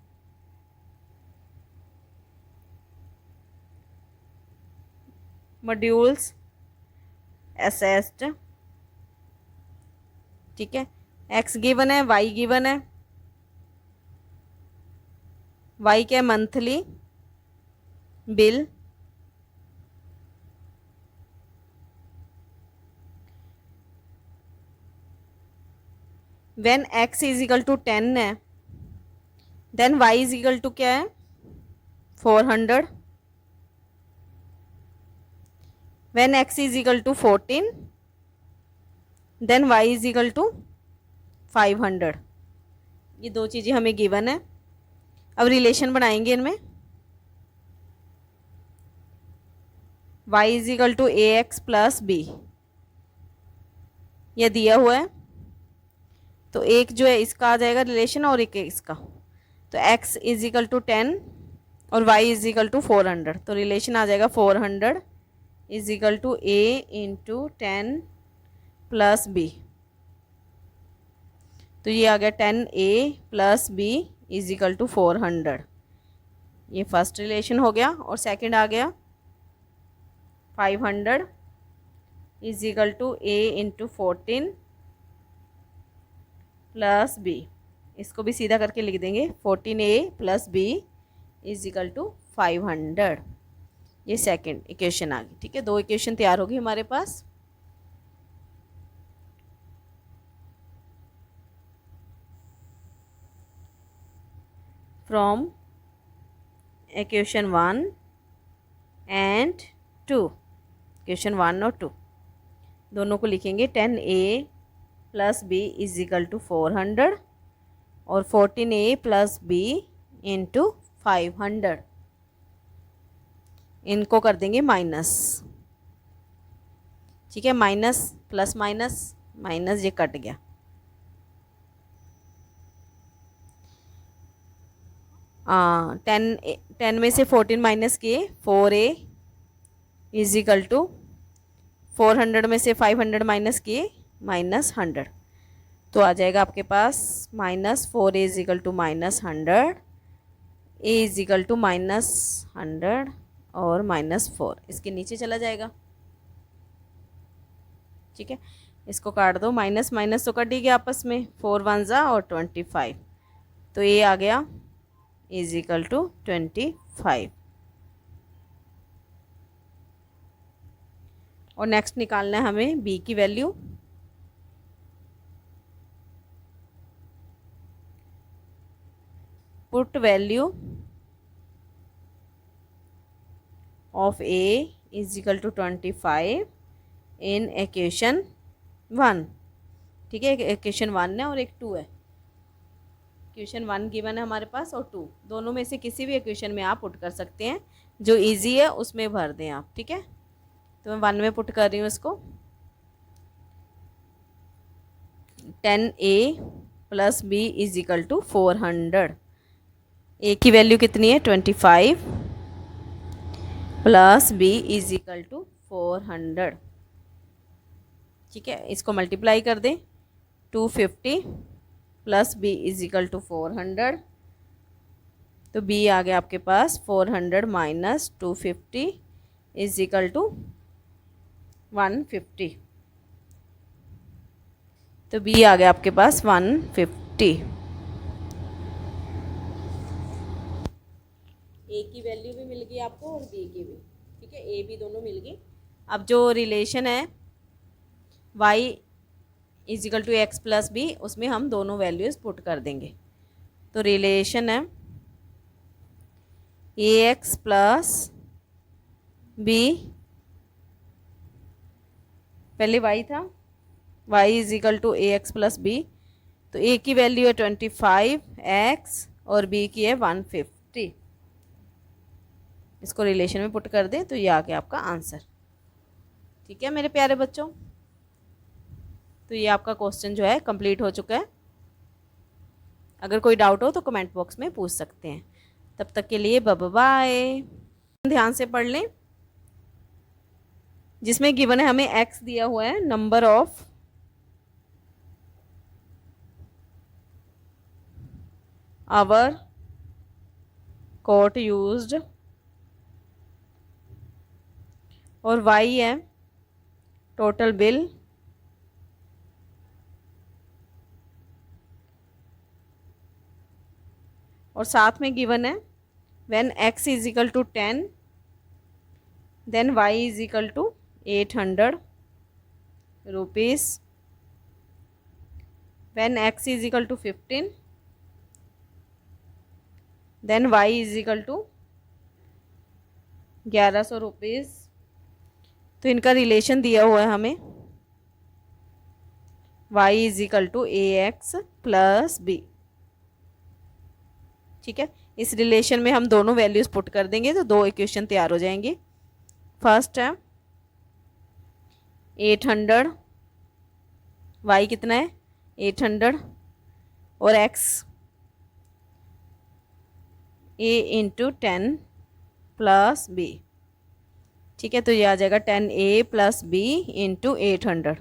modules assessed. ठीक है, x गिवन है, y गिवन है। y क्या है? Monthly bill. When x is equal to 10 है, then y is equal to क्या है? 400। When x is equal to 14, then y is equal to 500। ये दो चीज़ें हमें गिवन है। अब रिलेशन बनाएंगे इनमें। y is equal to ax plus b, यह दिया हुआ है। तो एक जो है इसका आ जाएगा रिलेशन और एक इसका। तो x इज इक्वल टू 10 और y इज इक्वल टू 400। तो रिलेशन आ जाएगा 400 is equal to a into 10 plus b. तो ये आ गया 10a plus b is equal to 400। ये फर्स्ट रिलेशन हो गया। और सेकंड आ गया 500 is equal to a into 14 plus b. इसको भी सीधा करके लिख देंगे 14a plus b is equal to 500। ये सेकंड इक्वेशन आ गई। ठीक है, दो इक्वेशन तैयार होगी हमारे पास। फ्रॉम इक्वेशन 1 एंड 2, इक्वेशन 1 और 2 दोनों को लिखेंगे। 10a plus b is equal to 400 और 14a प्लस बी इंटू 500। इनको कर देंगे माइनस। ठीक है, माइनस प्लस माइनस माइनस, ये कट गया। 10 में से 14 माइनस किए 4a इज इक्वल टू 400 में से 500 माइनस किए -100, तो आ जाएगा आपके पास -4a is equal to -100, a is equal to -100 और -4 इसके नीचे चला जाएगा। ठीक है, इसको काट दो, माइनस माइनस तो कट ही गया आपस में, 4 1 जा और 25, तो ये आ गया इज इक्वल टू 25। और नेक्स्ट निकालना है हमें b की value. Put value of a is equal to 25 in equation 1। ठीक है, इक्वेशन 1 है और एक 2 है। इक्वेशन 1 गिवन है हमारे पास और 2, दोनों में से किसी भी इक्वेशन में आप पुट कर सकते हैं, जो इजी है उसमें भर दें आप। ठीक है, तो मैं 1 में पुट कर रही हूँ इसको। 10a plus b is equal to 400। a की वैल्यू कितनी है 25 plus b is equal to 400। ठीक है, इसको मल्टीप्लाई कर दें, 250 plus b is equal to 400, तो b आ गया आपके पास 400 माइनस 250 इज इक्वल टू 150, तो b आ गया आपके पास 150। a की वैल्यू भी मिल गई आपको और b की भी। ठीक है, a b दोनों मिल गई। अब जो रिलेशन है y is equal to x plus b, उसमें हम दोनों वैल्यूज़ पुट कर देंगे। तो रिलेशन है ए एक्स प्लस बी, पहले y था, y is equal to a x plus b, तो a की वैल्यू है 25x और b की है 150। इसको रिलेशन में पुट कर दें तो ये आ गया आपका आंसर। ठीक है मेरे प्यारे बच्चों, तो ये आपका क्वेश्चन जो है कंप्लीट हो चुका है। अगर कोई डाउट हो तो कमेंट बॉक्स में पूछ सकते हैं। तब तक के लिए बाय बाय। ध्यान से पढ़ लें, जिसमें गिवन है हमें x दिया हुआ है, number of hour coat used, और y है टोटल बिल, और साथ में गिवन है when x is equal to 10 then y is equal to 800 rupees, when x is equal to 15 then y is equal to 1100 rupees. तो इनका relation दिया हुआ है हमें y is equal to a x plus b. ठीक है, इस relation में हम दोनों वैल्यूज़ पुट कर देंगे तो दो इक्वेशन तैयार हो जाएंगी। फर्स्ट है 800, y कितना है 800 और x a into 10 plus b। ठीक है, तो ये आ जाएगा 10a प्लस b इंटू 800।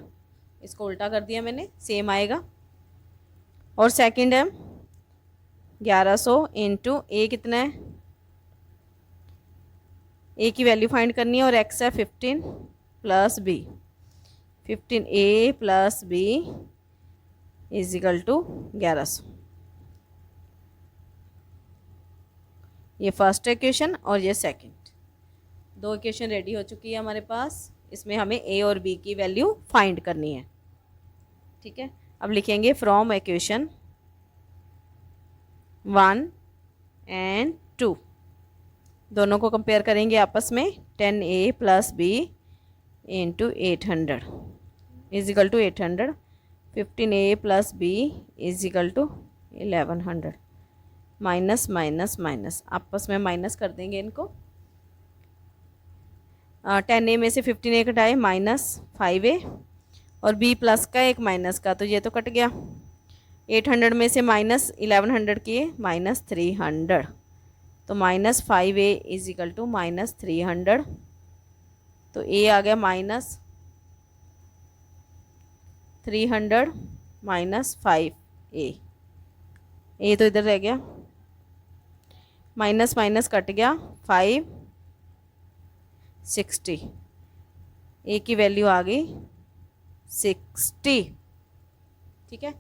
इसको उल्टा कर दिया मैंने, सेम आएगा। और सेकंड है 1100 इंटू a कितना है, a की वैल्यू फाइंड करनी है और x है 15 plus b, 15a plus b is equal to 1100। ये फर्स्ट इक्वेशन और ये सेकंड, दो इक्वेशन रेडी हो चुकी है हमारे पास। इसमें हमें a और b की वैल्यू फाइंड करनी है। ठीक है, अब लिखेंगे फ्रॉम इक्वेशन 1 एंड 2, दोनों को कंपेयर करेंगे आपस में। 10a plus b into 800 is equal to 800, 15a plus b is equal to 1100, minus minus minus, आपस में माइनस कर देंगे इनको। 10a में से 15a कटाए -5a और b प्लस का एक माइनस का, तो ये तो कट गया। 800 में से -1100 किए -300, तो -5a इज इक्वल टू -300। तो a आ गया -300 -5a। a तो इधर रह गया, माइनस माइनस कट गया, 560। a की वैल्यू आ गई 60। ठीक है,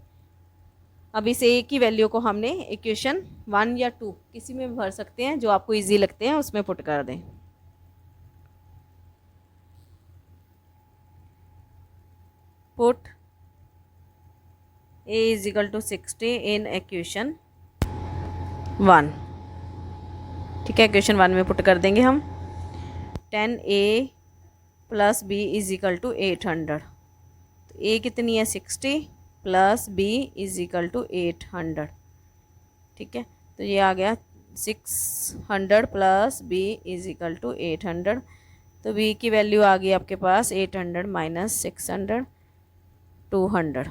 अब इस a की वैल्यू को हमने इक्वेशन 1 या 2 किसी में भर सकते हैं, जो आपको इजी लगते हैं उसमें पुट कर दें। Put a is equal to 60 in equation 1। ठीक है, इक्वेशन 1 में पुट कर देंगे हम। 10a plus b is equal to 800। तो a कितनी है 60 plus b is equal to 800। ठीक है, तो ये आ गया 600 plus b is equal to 800। तो b की वैल्यू आ गई आपके पास 800 माइनस 600, 200।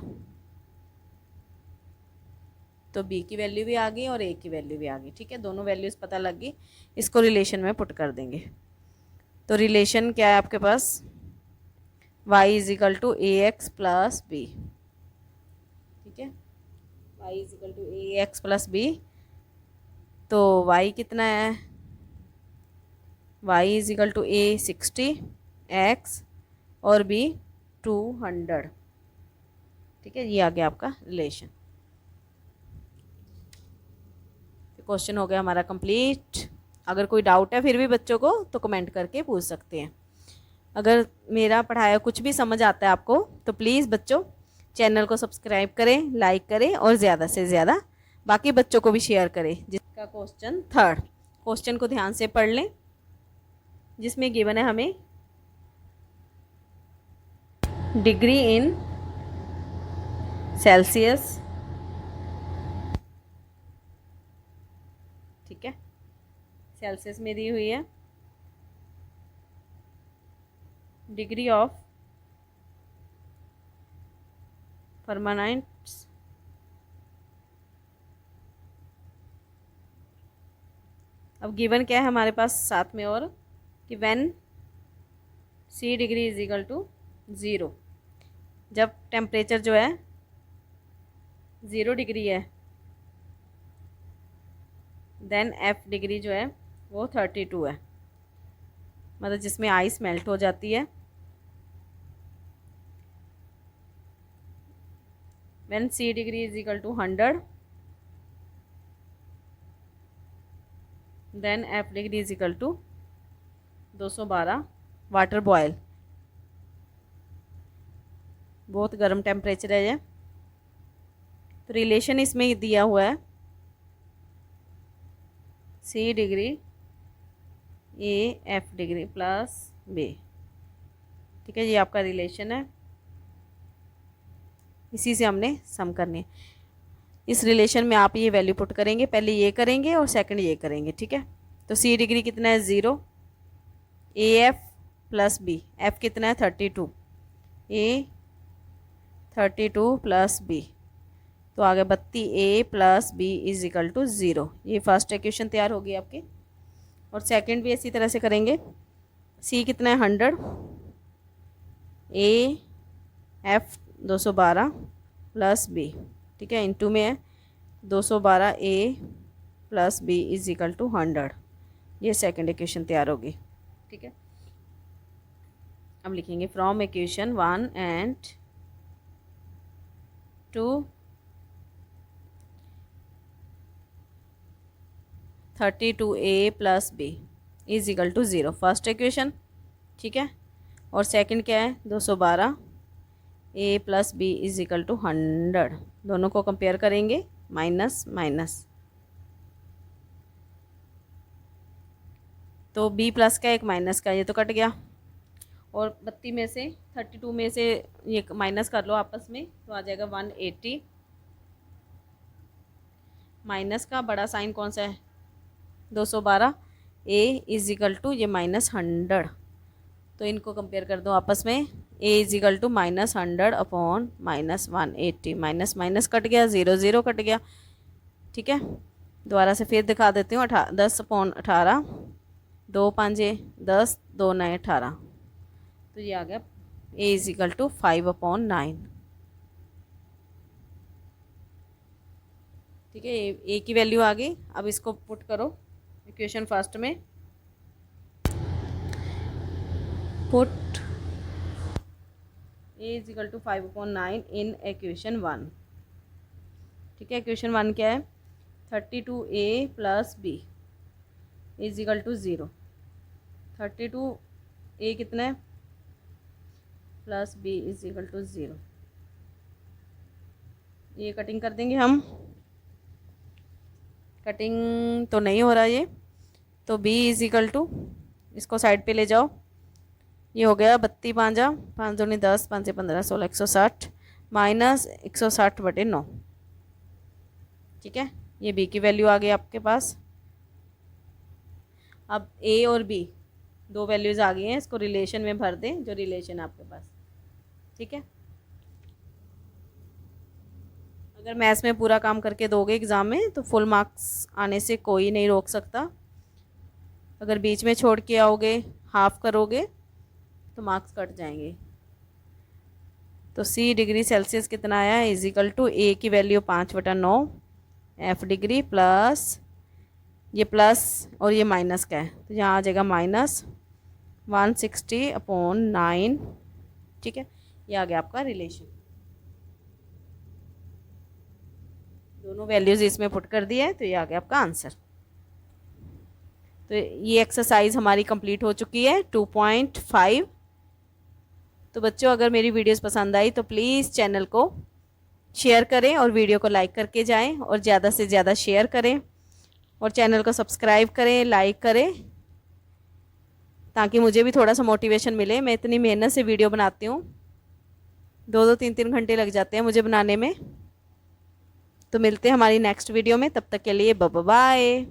तो b की वैल्यू भी आ गई और a की वैल्यू भी आ गई। ठीक है, दोनों वैल्यूज़ पता लग गई। इसको रिलेशन में पुट कर देंगे। तो रिलेशन क्या है आपके पास, y is equal to a x plus b. ठीक है, y is equal to a x plus b. तो y कितना है, y is equal to a 60, x और b 200। ठीक है, ये आ गया आपका रिलेशन। क्वेश्चन हो गया हमारा कंप्लीट। अगर कोई डाउट है फिर भी बच्चों को तो कमेंट करके पूछ सकते हैं। अगर मेरा पढ़ाया कुछ भी समझ आता है आपको तो प्लीज़ बच्चों चैनल को सब्सक्राइब करें, लाइक करें और ज़्यादा से ज़्यादा बाकी बच्चों को भी शेयर करें। जिसका क्वेश्चन 3 क्वेश्चन को ध्यान से पढ़ लें, जिसमें गिवन है हमें डिग्री इन सेल्सियस। ठीक है, सेल्सियस में दी हुई है डिग्री ऑफ परमानेंट्स अब गिवन क्या है हमारे पास साथ में और कि when C degree is equal to 0, जब टेम्परेचर जो है 0 डिग्री है देन F डिग्री जो है वो 32 है, मतलब जिसमें आइस मेल्ट हो जाती है। When C degree is equal to 100 then F degree is equal to 212 water boil. बहुत गर्म टेम्परेचर है ये। तो रिलेशन इसमें दिया हुआ है C degree A F degree plus B। ठीक है, ये आपका रिलेशन है, इसी से हमने सम करनी है। इस रिलेशन में आप ये वैल्यू पुट करेंगे, पहले ये करेंगे और सेकंड ये करेंगे। ठीक है, तो C डिग्री कितना है 0, AF प्लस B, F कितना है 32, A 32 प्लस B, तो आगे 32A plus B is equal to 0। ये फर्स्ट इक्वेशन तैयार होगी आपकी। और सेकंड भी इसी तरह से करेंगे। C कितना है 100, A F 212 प्लस B। ठीक है, इनटू में है 212A plus B is equal to 100। ये सेकंड इक्वेशन तैयार होगी। ठीक है, अब लिखेंगे from equation 1 and 2 32A plus B is equal to 0, first equation. ठीक है, और सेकंड क्या है 212A plus B is equal to 100। दोनों को कंपेयर करेंगे, माइनस माइनस, तो B प्लस का एक माइनस का, ये तो कट गया। और 32 में से 32 में से ये माइनस कर लो आपस में, तो आ जाएगा 180। माइनस का बड़ा साइन कौन सा है 212A इज इक्वल टू ये -100, तो इनको कंपेयर कर दो आपस में। A is equal to -100 upon -180, minus minus cut गया, 0 0 कट गया। ठीक है, दोबारा से फिर दिखा देती हूँ। 10/18, 2 5 10, 2 9 18, तो ये आ गया a = 5/9। ठीक है, ए की वैल्यू आ गई। अब इसको पुट करो इक्वेशन फर्स्ट में। Put a = 5/9 in equation 1। ठीक है, इक्वेशन 1 क्या है? 32a + b = 0। 32a कितना है प्लस b = 0। ये कटिंग कर देंगे हम। कटिंग तो नहीं हो रहा ये, तो b = इसको साइड पे ले जाओ। ये हो गया 32 5 5 दूनी 10, 5 15 16, 160 माइनस 160/9। ठीक है, ये b की वैल्यू आ गई आपके पास। अब a और b दो वैल्यूज़ आ गई हैं, इसको रिलेशन में भर दें, जो रिलेशन है आपके पास। ठीक है, अगर मैथ्स में पूरा काम करके दोगे एग्ज़ाम में तो फुल मार्क्स आने से कोई नहीं रोक सकता। अगर बीच में छोड़ के आओगे, हाफ करोगे, तो मार्क्स कट जाएंगे। तो c डिग्री सेल्सियस कितना आया? = a की वैल्यू 5/9 f डिग्री प्लस ये प्लस और ये माइनस का है, तो यहाँ आ जाएगा -160/9। ठीक है, ये आ गया आपका रिलेशन। दोनों वैल्यूज़ इसमें पुट कर दिया है, तो ये आ गया आपका आंसर। तो ये एक्सरसाइज हमारी कंप्लीट हो चुकी है 2.5। तो बच्चों, अगर मेरी वीडियोस पसंद आई तो प्लीज़ चैनल को शेयर करें और वीडियो को लाइक करके जाएं, और ज़्यादा से ज़्यादा शेयर करें, और चैनल को सब्सक्राइब करें, लाइक करें, ताकि मुझे भी थोड़ा सा मोटिवेशन मिले। मैं इतनी मेहनत से वीडियो बनाती हूँ, 2 3 घंटे लग जाते हैं मुझे बनाने में। तो मिलते हैं हमारी नेक्स्ट वीडियो में, तब तक के लिए बाय बाय।